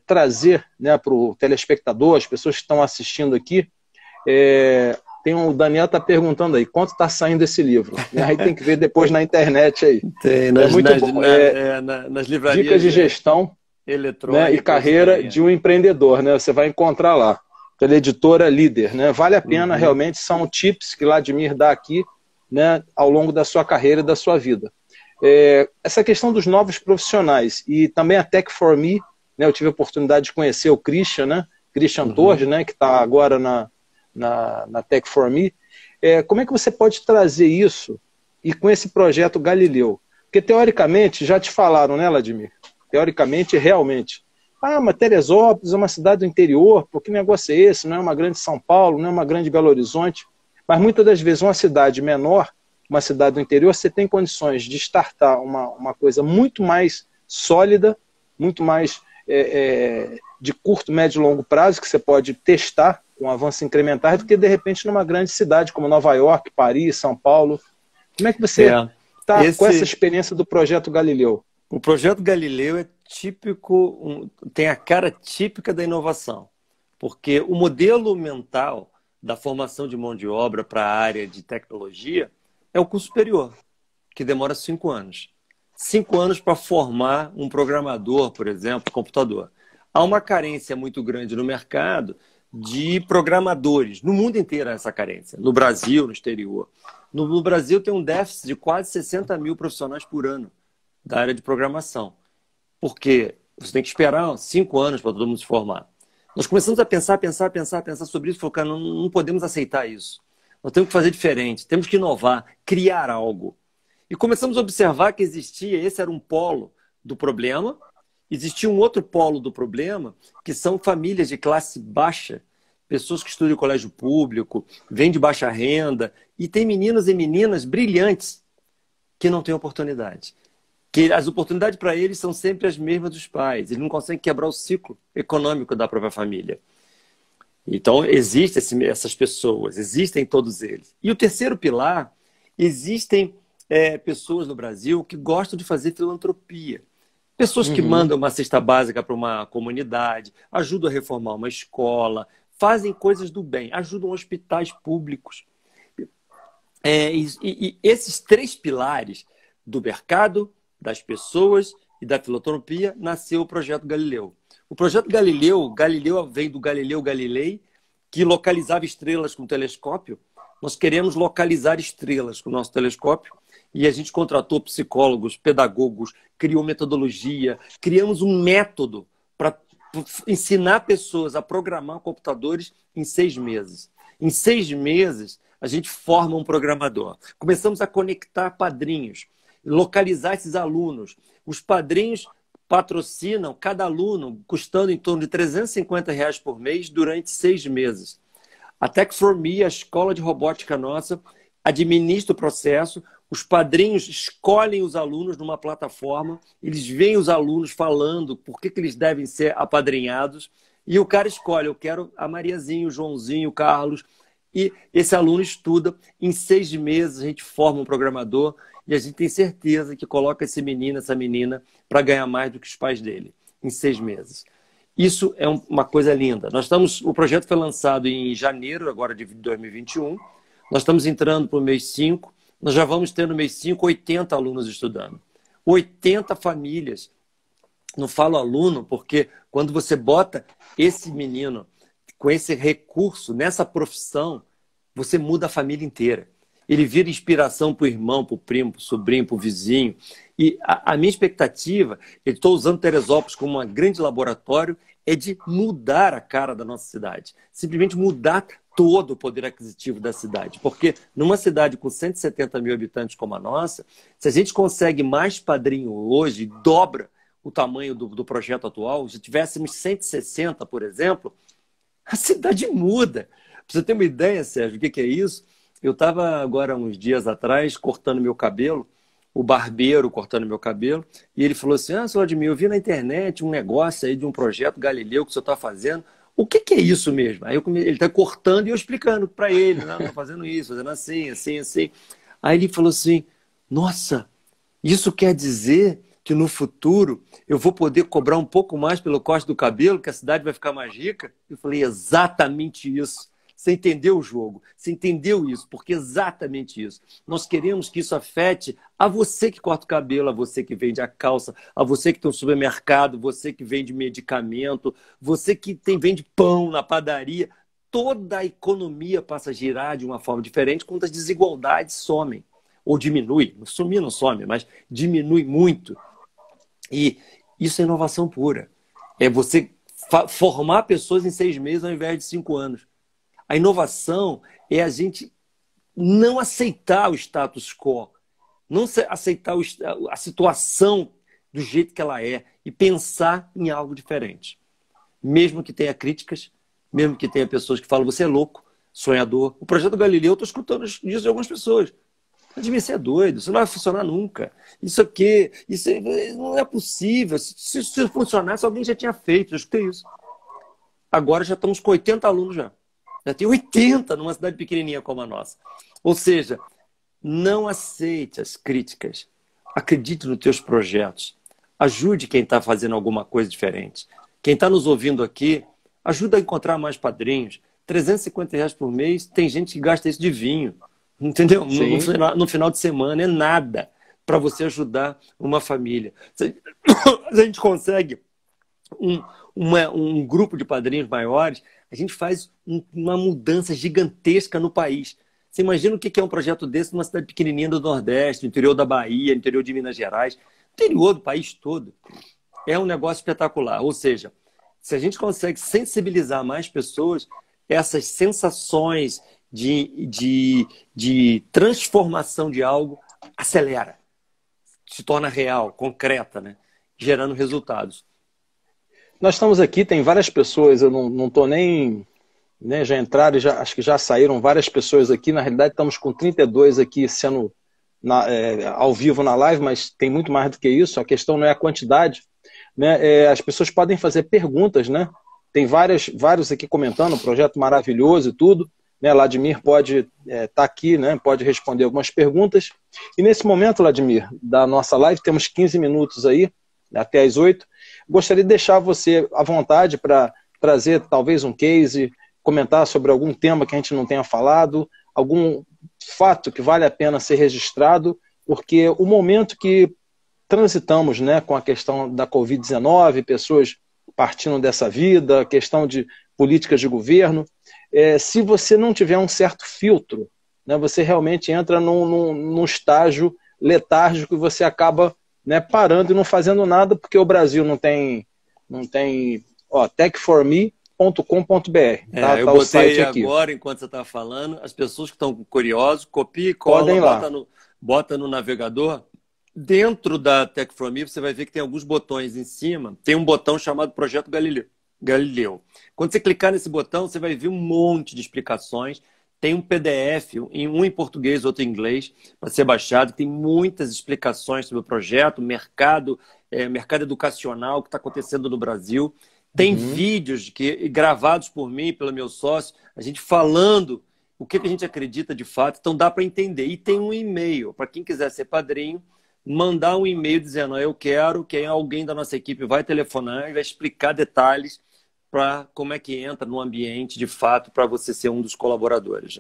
trazer, né, para o telespectador, as pessoas que estão assistindo aqui, o Daniel está perguntando aí, quanto está saindo esse livro? Aí tem que ver depois na internet aí. Tem, nas livrarias. Dicas de gestão, né, e carreira de um empreendedor, né? Você vai encontrar lá, pela editora Líder, né? Vale a pena, realmente, são tips que Vladimir dá aqui, né, ao longo da sua carreira e da sua vida. Essa questão dos novos profissionais e também a Tech4Me, né, eu tive a oportunidade de conhecer o Christian, né, Christian Torres, né, que está agora na Tech4Me. Como é que você pode trazer isso e com esse projeto Galileu? Porque teoricamente, já te falaram, né, Vladimir? Teoricamente, realmente. Mas Teresópolis é uma cidade do interior, pô, que negócio é esse? Não é uma grande São Paulo, não é uma grande Belo Horizonte. Mas muitas das vezes uma cidade menor, uma cidade do interior, você tem condições de startar uma coisa muito mais sólida, muito mais de curto, médio e longo prazo, que você pode testar com avanços incrementais, do que de repente numa grande cidade como Nova York, Paris, São Paulo. Como é que você está com essa experiência do Projeto Galileu? O Projeto Galileu é típico, tem a cara típica da inovação, porque o modelo mental da formação de mão de obra para a área de tecnologia é o curso superior, que demora 5 anos. 5 anos para formar um programador, por exemplo, computador. Há uma carência muito grande no mercado de programadores. No mundo inteiro há essa carência. No Brasil, no exterior. No Brasil tem um déficit de quase 60 mil profissionais por ano da área de programação. Porque você tem que esperar 5 anos para todo mundo se formar. Nós começamos a pensar sobre isso e falamos, cara, não podemos aceitar isso. Nós temos que fazer diferente, temos que inovar, criar algo. E começamos a observar que esse era um polo do problema, existia um outro polo do problema, que são famílias de classe baixa, pessoas que estudam em colégio público, vêm de baixa renda, e tem meninos e meninas brilhantes que não têm oportunidade. Que as oportunidades para eles são sempre as mesmas dos pais. Eles não conseguem quebrar o ciclo econômico da própria família. Então, existem essas pessoas, existem todos eles. E o terceiro pilar, existem pessoas no Brasil que gostam de fazer filantropia. Pessoas que mandam uma cesta básica para uma comunidade, ajudam a reformar uma escola, fazem coisas do bem, ajudam hospitais públicos. E esses 3 pilares do mercado, das pessoas e da filantropia, nasceu o Projeto Galileu. O Projeto Galileu vem do Galileu Galilei, que localizava estrelas com telescópio. Nós queremos localizar estrelas com o nosso telescópio e a gente contratou psicólogos, pedagogos, criou metodologia, criamos um método para ensinar pessoas a programar computadores em 6 meses. Em 6 meses, a gente forma um programador. Começamos a conectar padrinhos, localizar esses alunos. Os padrinhos patrocinam cada aluno custando em torno de R$350 por mês durante 6 meses. A Tech4Me, a escola de robótica nossa, administra o processo. Os padrinhos escolhem os alunos numa plataforma, eles veem os alunos falando por que eles devem ser apadrinhados, e o cara escolhe, eu quero a Mariazinha, o Joãozinho, o Carlos, e esse aluno estuda. Em 6 meses a gente forma um programador e a gente tem certeza que coloca esse menino, essa menina, para ganhar mais do que os pais dele, em 6 meses. Isso é uma coisa linda. O projeto foi lançado em janeiro, agora de 2021. Nós estamos entrando para o mês 5. Nós já vamos ter no mês 5 80 alunos estudando. 80 famílias. Não falo aluno, porque quando você bota esse menino com esse recurso, nessa profissão, você muda a família inteira. Ele vira inspiração para o irmão, para o primo, para o sobrinho, para o vizinho. E a minha expectativa, eu estou usando Teresópolis como um grande laboratório, é de mudar a cara da nossa cidade. Simplesmente mudar todo o poder aquisitivo da cidade. Porque numa cidade com 170 mil habitantes como a nossa, se a gente consegue mais padrinho hoje, dobra o tamanho do projeto atual, se tivéssemos 160, por exemplo, a cidade muda. Para você ter uma ideia, Sérgio, o que é isso? Eu estava agora, uns dias atrás, cortando meu cabelo, o barbeiro cortando meu cabelo, e ele falou assim, seu Vladimir, eu vi na internet um negócio aí de um projeto Galileu que o senhor está fazendo. O que é isso mesmo? Aí ele está cortando e eu explicando para ele, não, estou fazendo isso, fazendo assim, assim, assim. Aí ele falou assim, nossa, isso quer dizer que no futuro eu vou poder cobrar um pouco mais pelo corte do cabelo, que a cidade vai ficar mais rica? Eu falei, exatamente isso. Você entendeu o jogo, você entendeu isso, porque é exatamente isso. Nós queremos que isso afete a você que corta o cabelo, a você que vende a calça, a você que tem um supermercado, você que vende medicamento, você que vende pão na padaria. Toda a economia passa a girar de uma forma diferente quando as desigualdades somem, ou diminui. Sumir não some, mas diminui muito. E isso é inovação pura. É você formar pessoas em 6 meses ao invés de 5 anos. A inovação é a gente não aceitar o status quo, não aceitar a situação do jeito que ela é e pensar em algo diferente. Mesmo que tenha críticas, mesmo que tenha pessoas que falam, você é louco, sonhador. O projeto Galileu, eu estou escutando isso de algumas pessoas. Devia ser doido, isso não vai funcionar nunca. Isso aqui, isso não é possível. Se funcionasse, alguém já tinha feito, eu escutei isso. Agora já estamos com 80 alunos já. Já tem 80 numa cidade pequenininha como a nossa. Ou seja, não aceite as críticas. Acredite nos teus projetos. Ajude quem está fazendo alguma coisa diferente. Quem está nos ouvindo aqui, ajuda a encontrar mais padrinhos. R$ 350 por mês, tem gente que gasta isso de vinho. Entendeu? No final de semana é nada para você ajudar uma família. Se a gente consegue um grupo de padrinhos maiores, a gente faz uma mudança gigantesca no país. Você imagina o que é um projeto desse numa cidade pequenininha do Nordeste, no interior da Bahia, no interior de Minas Gerais, interior do país todo. É um negócio espetacular. Ou seja, se a gente consegue sensibilizar mais pessoas, essas sensações de transformação de algo acelera, se torna real, concreta, né? Gerando resultados. Nós estamos aqui, tem várias pessoas, eu não estou nem... Né, já entraram, acho que já saíram várias pessoas aqui. Na realidade, estamos com 32 aqui sendo ao vivo na live, mas tem muito mais do que isso. A questão não é a quantidade. Né? As pessoas podem fazer perguntas, né? Tem vários aqui comentando, um projeto maravilhoso e tudo. Né? Vladimir pode estar aqui, né? Pode responder algumas perguntas. E nesse momento, Vladimir, da nossa live, temos 15 minutos aí, até as 8. Gostaria de deixar você à vontade para trazer talvez um case, comentar sobre algum tema que a gente não tenha falado, algum fato que vale a pena ser registrado, porque o momento que transitamos, né, com a questão da Covid-19, pessoas partindo dessa vida, a questão de políticas de governo, se você não tiver um certo filtro, né, você realmente entra num estágio letárgico e você acaba, né, parando e não fazendo nada, porque o Brasil não tem tech4me.com.br. Tá, eu botei agora, enquanto você está falando, as pessoas que estão curiosas, copia e cola, bota no navegador. Dentro da Tech4Me, você vai ver que tem alguns botões em cima. Tem um botão chamado Projeto Galileu. Quando você clicar nesse botão, você vai ver um monte de explicações. Tem um PDF, um em português, outro em inglês, para ser baixado. Tem muitas explicações sobre o projeto, mercado educacional, o que está acontecendo no Brasil. Tem vídeos gravados por mim, pelo meu sócio, a gente falando o que a gente acredita de fato. Então dá para entender. E tem um e-mail, para quem quiser ser padrinho, mandar um e-mail dizendo eu quero, que alguém da nossa equipe vai telefonar e vai explicar detalhes para como é que entra no ambiente de fato para você ser um dos colaboradores.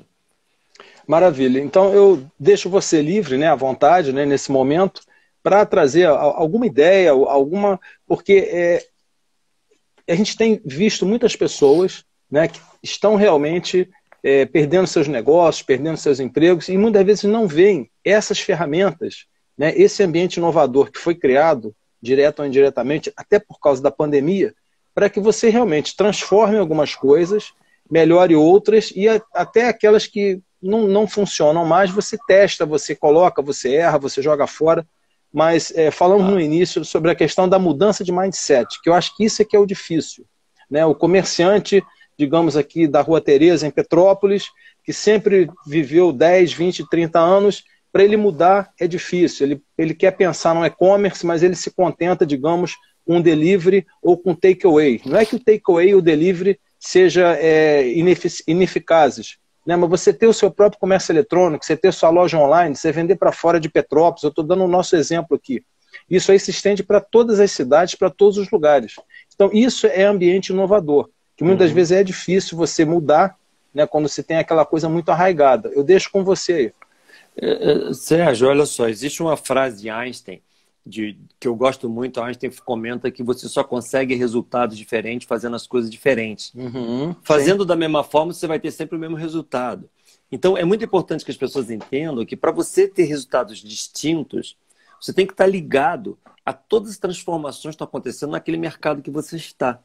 Maravilha. Então eu deixo você livre, né, à vontade, né, nesse momento, para trazer alguma ideia, alguma, porque a gente tem visto muitas pessoas, né, que estão realmente perdendo seus negócios, perdendo seus empregos, e muitas vezes não veem essas ferramentas, né, esse ambiente inovador que foi criado, direto ou indiretamente, até por causa da pandemia, para que você realmente transforme algumas coisas, melhore outras, e até aquelas que não funcionam mais, você testa, você coloca, você erra, você joga fora. Mas falamos no início sobre a questão da mudança de mindset, que eu acho que isso é que é o difícil, né? O comerciante, digamos aqui, da Rua Tereza, em Petrópolis, que sempre viveu 10, 20, 30 anos, para ele mudar é difícil. Ele quer pensar no e-commerce, mas ele se contenta, digamos, com um delivery ou com takeaway. Não é que o takeaway e o delivery sejam ineficazes, né? Mas você ter o seu próprio comércio eletrônico, você ter sua loja online, você vender para fora de Petrópolis, eu estou dando o nosso exemplo aqui. Isso aí se estende para todas as cidades, para todos os lugares. Então, isso é ambiente inovador, que muitas vezes é difícil você mudar, né, quando você tem aquela coisa muito arraigada. Eu deixo com você aí. Sérgio, olha só, existe uma frase de Einstein, que eu gosto muito. Einstein comenta que você só consegue resultados diferentes fazendo as coisas diferentes. Fazendo sim, da mesma forma, você vai ter sempre o mesmo resultado. Então, é muito importante que as pessoas entendam que para você ter resultados distintos, você tem que estar ligado a todas as transformações que estão acontecendo naquele mercado que você está.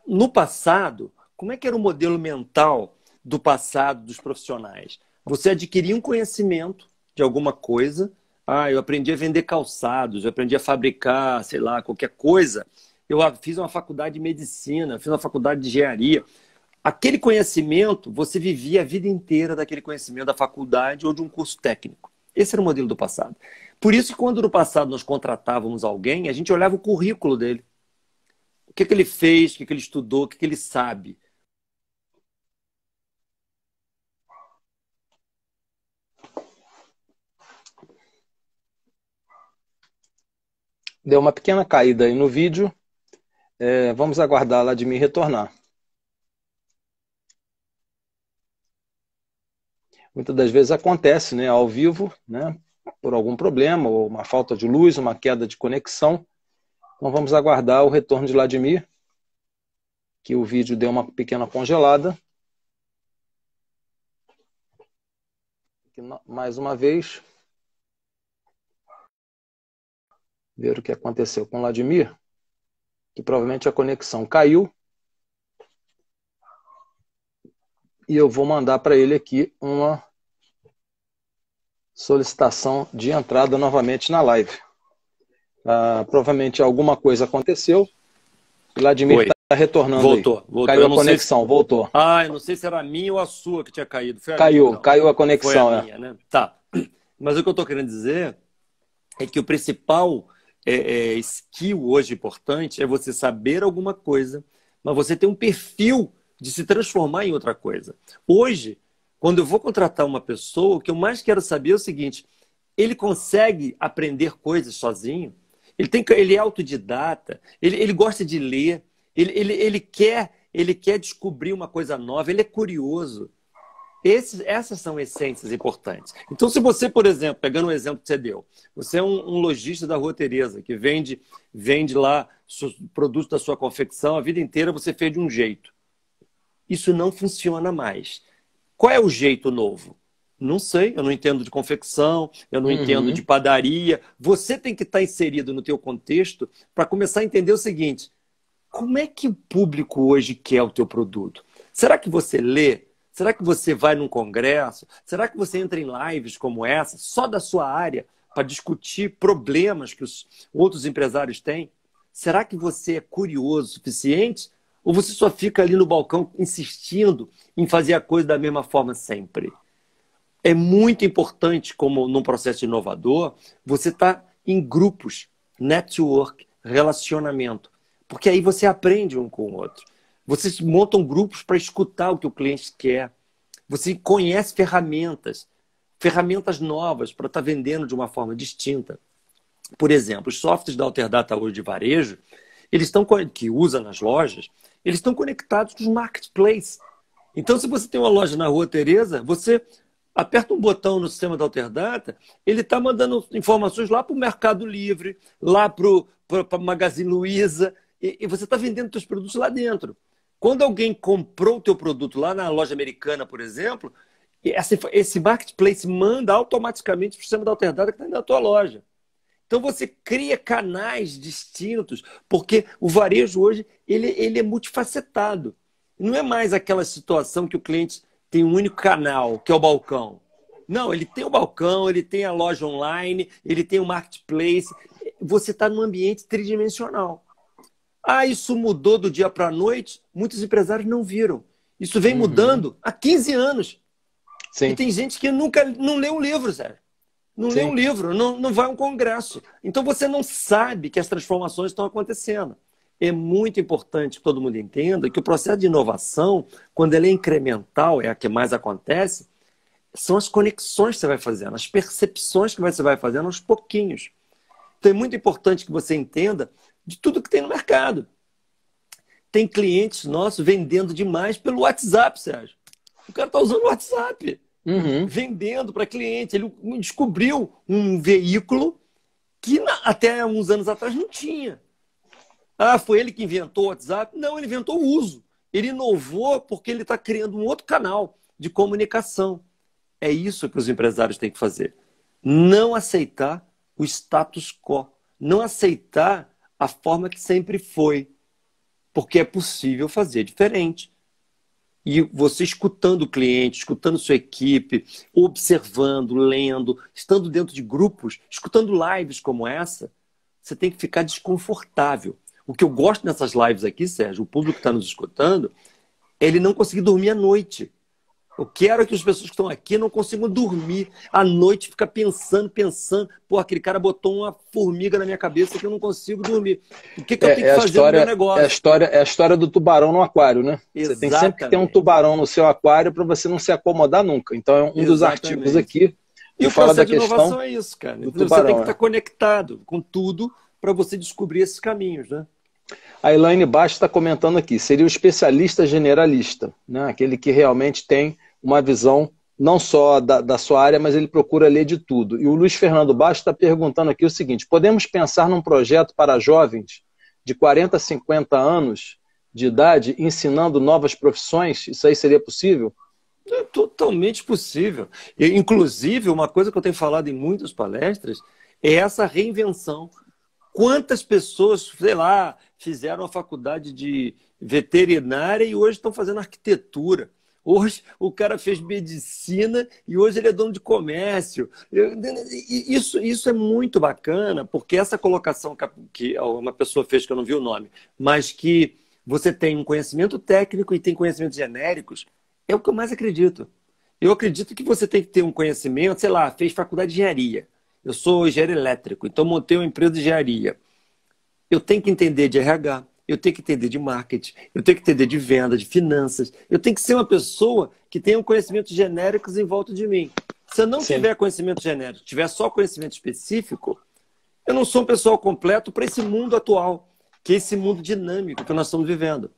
No passado, como é que era o modelo mental do passado dos profissionais? Você adquiria um conhecimento de alguma coisa. Eu aprendi a vender calçados, eu aprendi a fabricar, sei lá, qualquer coisa. Eu fiz uma faculdade de medicina, fiz uma faculdade de engenharia. Aquele conhecimento, você vivia a vida inteira daquele conhecimento da faculdade ou de um curso técnico. Esse era o modelo do passado. Por isso que quando no passado nós contratávamos alguém, a gente olhava o currículo dele. O que ele fez, o que ele estudou, o que ele sabe. Deu uma pequena caída aí no vídeo. Vamos aguardar lá de me retornar. Muitas das vezes acontece, né, ao vivo, né, por algum problema, ou uma falta de luz, uma queda de conexão. Então vamos aguardar o retorno de Vladimir, que o vídeo deu uma pequena congelada. Mais uma vez, ver o que aconteceu com o Vladimir, que provavelmente a conexão caiu. E eu vou mandar para ele aqui uma solicitação de entrada novamente na live. Provavelmente alguma coisa aconteceu. Vladimir está retornando. Voltou. Caiu a conexão, voltou. Eu não sei se era a minha ou a sua que tinha caído. Caiu a conexão. Foi a minha, né? Tá. Mas o que eu estou querendo dizer é que o principal skill hoje importante é você saber alguma coisa, mas você ter um perfil de se transformar em outra coisa. Hoje, quando eu vou contratar uma pessoa, o que eu mais quero saber é o seguinte: ele consegue aprender coisas sozinho? Ele é autodidata? Ele gosta de ler? Ele quer descobrir uma coisa nova? Ele é curioso? Essas são essências importantes. Então, se você, por exemplo, pegando o exemplo que você deu, você é um lojista da Rua Tereza, que vende lá produtos da sua confecção, a vida inteira você fez de um jeito. Isso não funciona mais. Qual é o jeito novo? Não sei, eu não entendo de confecção, eu não entendo de padaria. Você tem que estar inserido no teu contexto para começar a entender o seguinte: como é que o público hoje quer o teu produto? Será que você lê? Será que você vai num congresso? Será que você entra em lives como essa, só da sua área, para discutir problemas que os outros empresários têm? Será que você é curioso o suficiente? Ou você só fica ali no balcão insistindo em fazer a coisa da mesma forma sempre? É muito importante, como num processo inovador, você estar em grupos, network, relacionamento. Porque aí você aprende um com o outro. Vocês montam grupos para escutar o que o cliente quer. Você conhece ferramentas novas para estar vendendo de uma forma distinta. Por exemplo, os softwares da Alterdata hoje de varejo, que usa nas lojas, eles estão conectados com os marketplaces. Então, se você tem uma loja na Rua Tereza, você aperta um botão no sistema da Alterdata, ele está mandando informações lá para o Mercado Livre, lá para a Magazine Luiza, e você está vendendo seus produtos lá dentro. Quando alguém comprou o teu produto lá na loja americana, por exemplo, esse marketplace manda automaticamente para o sistema da Alterdata que está na tua loja. Então você cria canais distintos, porque o varejo hoje ele é multifacetado. Não é mais aquela situação que o cliente tem um único canal, que é o balcão. Não, ele tem o balcão, ele tem a loja online, ele tem o marketplace. Você está num ambiente tridimensional. Ah, isso mudou do dia para a noite? Muitos empresários não viram. Isso vem mudando há 15 anos. Sim. E tem gente que nunca não lê um livro, Sérgio. Não lê um livro, não vai a um congresso. Então você não sabe que as transformações estão acontecendo. É muito importante que todo mundo entenda que o processo de inovação, quando ele é incremental, é a que mais acontece, são as conexões que você vai fazendo, as percepções que você vai fazendo aos pouquinhos. Então é muito importante que você entenda de tudo que tem no mercado. Tem clientes nossos vendendo demais pelo WhatsApp, Sérgio. O cara está usando o WhatsApp, vendendo para cliente. Ele descobriu um veículo que até uns anos atrás não tinha. Ah, foi ele que inventou o WhatsApp? Não, ele inventou o uso. Ele inovou porque ele está criando um outro canal de comunicação. É isso que os empresários têm que fazer. Não aceitar o status quo. Não aceitar a forma que sempre foi. Porque é possível fazer diferente. E você escutando o cliente, escutando sua equipe, observando, lendo, estando dentro de grupos, escutando lives como essa, você tem que ficar desconfortável. O que eu gosto nessas lives aqui, Sérgio, o público que está nos escutando, é ele não conseguir dormir à noite. Eu quero que as pessoas que estão aqui não consigam dormir à noite, ficar pensando. Pô, aquele cara botou uma formiga na minha cabeça que eu não consigo dormir. O que eu tenho que fazer no meu negócio? É a história do tubarão no aquário, né? Exatamente. Você tem sempre que ter um tubarão no seu aquário para você não se acomodar nunca. Então, é um dos artigos aqui que fala da questão de inovação é isso, cara. Você tem que estar conectado com tudo para você descobrir esses caminhos, né? A Elaine Bastos está comentando aqui, seria o especialista generalista, né? Aquele que realmente tem uma visão não só da sua área, mas ele procura ler de tudo. E o Luiz Fernando Bastos está perguntando aqui o seguinte, podemos pensar num projeto para jovens de 40 a 50 anos de idade ensinando novas profissões? Isso aí seria possível? É totalmente possível. E, inclusive, uma coisa que eu tenho falado em muitas palestras é essa reinvenção. Quantas pessoas, sei lá, fizeram a faculdade de veterinária e hoje estão fazendo arquitetura. Hoje o cara fez medicina e hoje ele é dono de comércio. Isso é muito bacana, porque essa colocação que uma pessoa fez, que eu não vi o nome, mas que você tem um conhecimento técnico e tem conhecimentos genéricos, é o que eu mais acredito. Eu acredito que você tem que ter um conhecimento, sei lá, fez faculdade de engenharia. Eu sou engenheiro elétrico, então montei uma empresa de engenharia. Eu tenho que entender de RH, eu tenho que entender de marketing, eu tenho que entender de venda, de finanças. Eu tenho que ser uma pessoa que tenha um conhecimento genéricos em volta de mim. Se eu não tiver conhecimento genérico, tiver só conhecimento específico, eu não sou um pessoal completo para esse mundo atual, que é esse mundo dinâmico que nós estamos vivendo.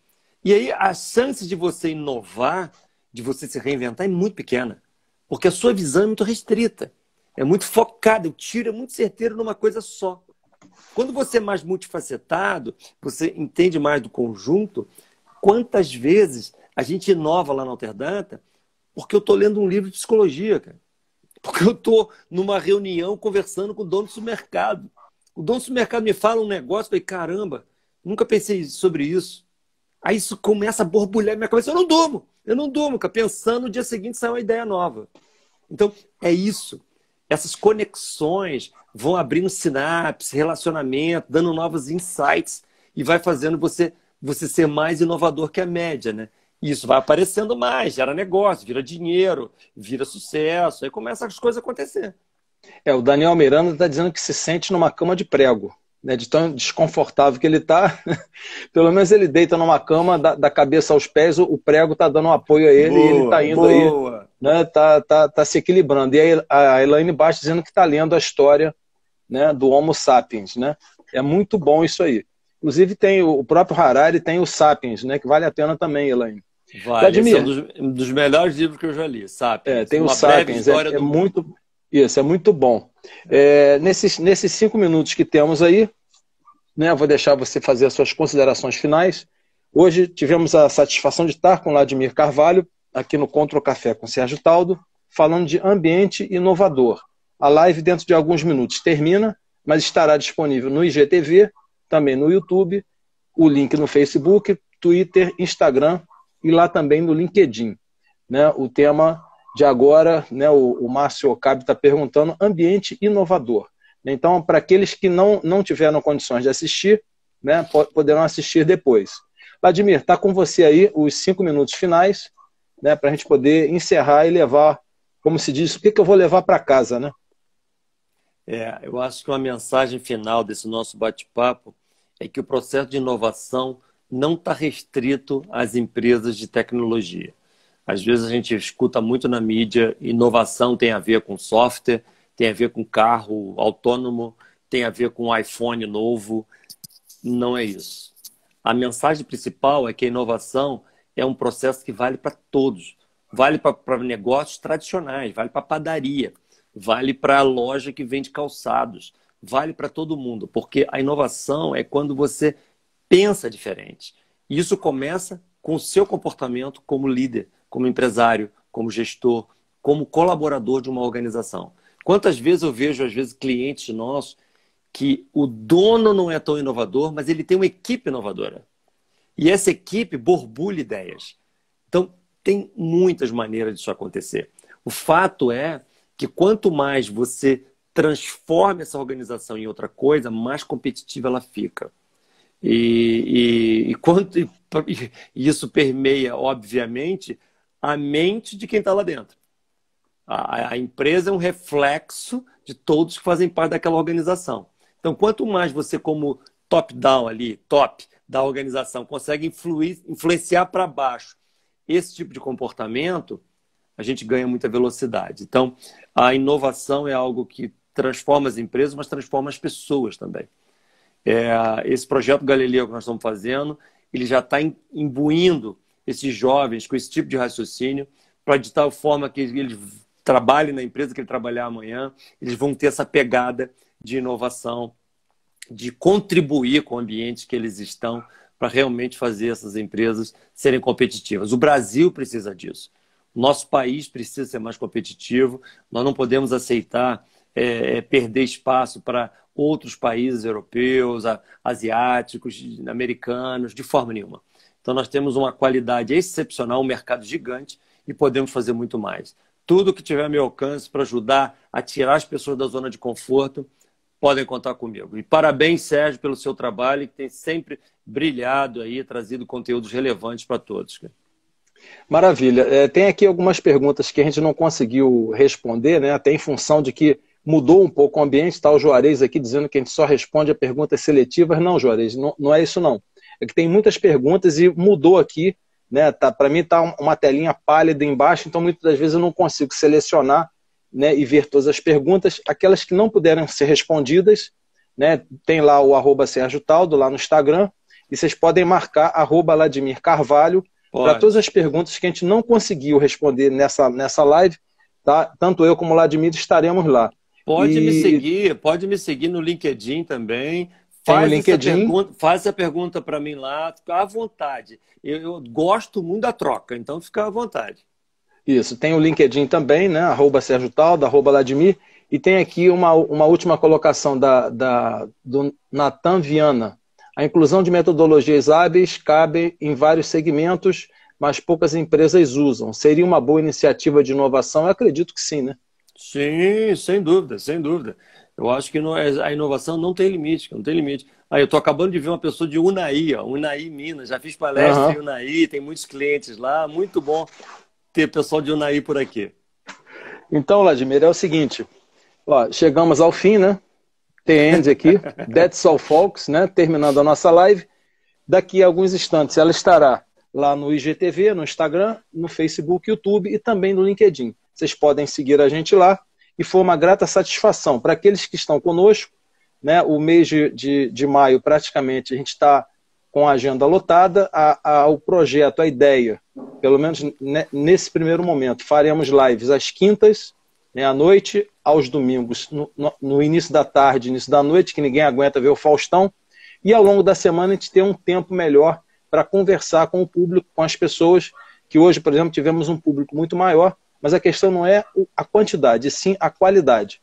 E aí a chance de você inovar, de você se reinventar é muito pequena, porque a sua visão é muito restrita, é muito focada, o tiro é muito certeiro numa coisa só. Quando você é mais multifacetado, você entende mais do conjunto. Quantas vezes a gente inova lá na Alterdata porque eu estou lendo um livro de psicologia, cara. Porque eu estou numa reunião conversando com o dono do supermercado. O dono do supermercado me fala um negócio, eu falei, caramba, nunca pensei sobre isso. Aí isso começa a borbulhar na minha cabeça. Eu não durmo, cara. Pensando, no dia seguinte sai uma ideia nova. Então, é isso. Essas conexões vão abrindo sinapse, relacionamento, dando novos insights e vai fazendo você ser mais inovador que a média, né? E isso vai aparecendo mais, gera negócio, vira dinheiro, vira sucesso, aí começam as coisas a acontecer. O Daniel Miranda está dizendo que se sente numa cama de prego, né? De tão desconfortável que ele está. Pelo menos ele deita numa cama, da cabeça aos pés, o prego está dando um apoio a ele e ele está indo aí. Né, tá se equilibrando. E aí a Elaine Bastos dizendo que está lendo a história, né, do Homo sapiens, né? É muito bom isso aí. Inclusive tem o próprio Harari tem o Sapiens, né, que vale a pena também, Elaine. Vale, esse é Vladimir, um dos melhores livros que eu já li, Sapiens. tem o Uma breve Sapiens, história do mundo. isso, é muito bom. Nesses 5 minutos que temos aí, né, vou deixar você fazer as suas considerações finais. Hoje tivemos a satisfação de estar com o Vladimir Carvalho, aqui no Contra o Café com Sérgio Taldo, falando de ambiente inovador. A live, dentro de alguns minutos, termina, mas estará disponível no IGTV, também no YouTube, o link no Facebook, Twitter, Instagram e lá também no LinkedIn. Né? O tema de agora, né, o Márcio Okabe está perguntando, ambiente inovador. Então, para aqueles que não tiveram condições de assistir, né, poderão assistir depois. Vladimir, está com você aí os 5 minutos finais, né, para a gente poder encerrar e levar, como se diz, o que eu vou levar para casa, né? Eu acho que uma mensagem final desse nosso bate-papo é que o processo de inovação não está restrito às empresas de tecnologia. Às vezes a gente escuta muito na mídia, inovação tem a ver com software, tem a ver com carro autônomo, tem a ver com iPhone novo. Não é isso. A mensagem principal é que a inovação é um processo que vale para todos. Vale para negócios tradicionais, vale para padaria, vale para a loja que vende calçados, vale para todo mundo, porque a inovação é quando você pensa diferente. E isso começa com o seu comportamento como líder, como empresário, como gestor, como colaborador de uma organização. Quantas vezes eu vejo, às vezes, clientes nossos que o dono não é tão inovador, mas ele tem uma equipe inovadora. E essa equipe borbulha ideias. Então, tem muitas maneiras disso acontecer. O fato é que quanto mais você transforma essa organização em outra coisa, mais competitiva ela fica. E isso permeia, obviamente, a mente de quem está lá dentro. A empresa é um reflexo de todos que fazem parte daquela organização. Então, quanto mais você, como top-down ali, top da organização, consegue influenciar para baixo esse tipo de comportamento, a gente ganha muita velocidade. Então, a inovação é algo que transforma as empresas, mas transforma as pessoas também. Esse projeto Galileu que nós estamos fazendo, ele já está imbuindo esses jovens com esse tipo de raciocínio para de tal forma que eles trabalhem na empresa que ele trabalhar amanhã, eles vão ter essa pegada de inovação, de contribuir com o ambiente que eles estão para realmente fazer essas empresas serem competitivas. O Brasil precisa disso. O nosso país precisa ser mais competitivo. Nós não podemos aceitar perder espaço para outros países europeus, asiáticos, americanos, de forma nenhuma. Então, nós temos uma qualidade excepcional, um mercado gigante e podemos fazer muito mais. Tudo que tiver ao meu alcance para ajudar a tirar as pessoas da zona de conforto, podem contar comigo. E parabéns, Sérgio, pelo seu trabalho, que tem sempre brilhado aí, trazido conteúdos relevantes para todos. Maravilha. Tem aqui algumas perguntas que a gente não conseguiu responder, né? Até em função de que mudou um pouco o ambiente. Está o Juarez aqui dizendo que a gente só responde a perguntas seletivas. Não, Juarez, não é isso não. É que tem muitas perguntas e mudou aqui, né? Para mim está uma telinha pálida embaixo, então muitas das vezes eu não consigo selecionar, né, e ver todas as perguntas. Aquelas que não puderam ser respondidas, né, tem lá o @Sérgio Taldo lá no Instagram, e vocês podem marcar @Vladimir Carvalho para todas as perguntas que a gente não conseguiu responder nessa live, tá? Tanto eu como o Vladimir estaremos lá. Pode me seguir no LinkedIn também. Faz essa pergunta para mim lá, fica à vontade. Eu gosto muito da troca, então fica à vontade. Isso, tem o LinkedIn também, né? @Sérgio Taldo, @Vladimir. E tem aqui uma última colocação do Nathan Viana. A inclusão de metodologias hábeis cabe em vários segmentos, mas poucas empresas usam. Seria uma boa iniciativa de inovação? Eu acredito que sim, né? Sim, sem dúvida, sem dúvida. Eu acho que a inovação não tem limite, não tem limite. Eu estou acabando de ver uma pessoa de Unai, Unai Minas. Já fiz palestra em Unai, tem muitos clientes lá. Muito bom ter pessoal de Unai por aqui. Então, Vladimir, é o seguinte. Chegamos ao fim, né? The end aqui. That's all, folks, né? Terminando a nossa live. Daqui a alguns instantes ela estará lá no IGTV, no Instagram, no Facebook, YouTube e também no LinkedIn. Vocês podem seguir a gente lá e foi uma grata satisfação. Para aqueles que estão conosco, né, o mês de maio praticamente a gente está com a agenda lotada, o projeto, a ideia pelo menos nesse primeiro momento. Faremos lives às quintas, né, à noite, aos domingos, no início da tarde, início da noite, que ninguém aguenta ver o Faustão. E ao longo da semana a gente tem um tempo melhor para conversar com o público, com as pessoas, que hoje, por exemplo, tivemos um público muito maior, mas a questão não é a quantidade, e sim a qualidade.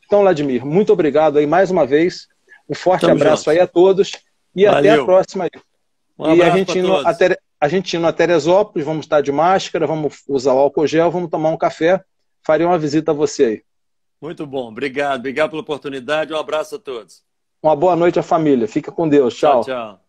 Então, Vladimir, muito obrigado aí mais uma vez. Um forte abraço aí a todos e até a próxima. Um abraço para a gente indo a Teresópolis, vamos estar de máscara, vamos usar o álcool gel, vamos tomar um café. Farei uma visita a você aí. Muito bom, obrigado. Obrigado pela oportunidade. Um abraço a todos. Uma boa noite à família. Fica com Deus. Tchau. Tchau, tchau.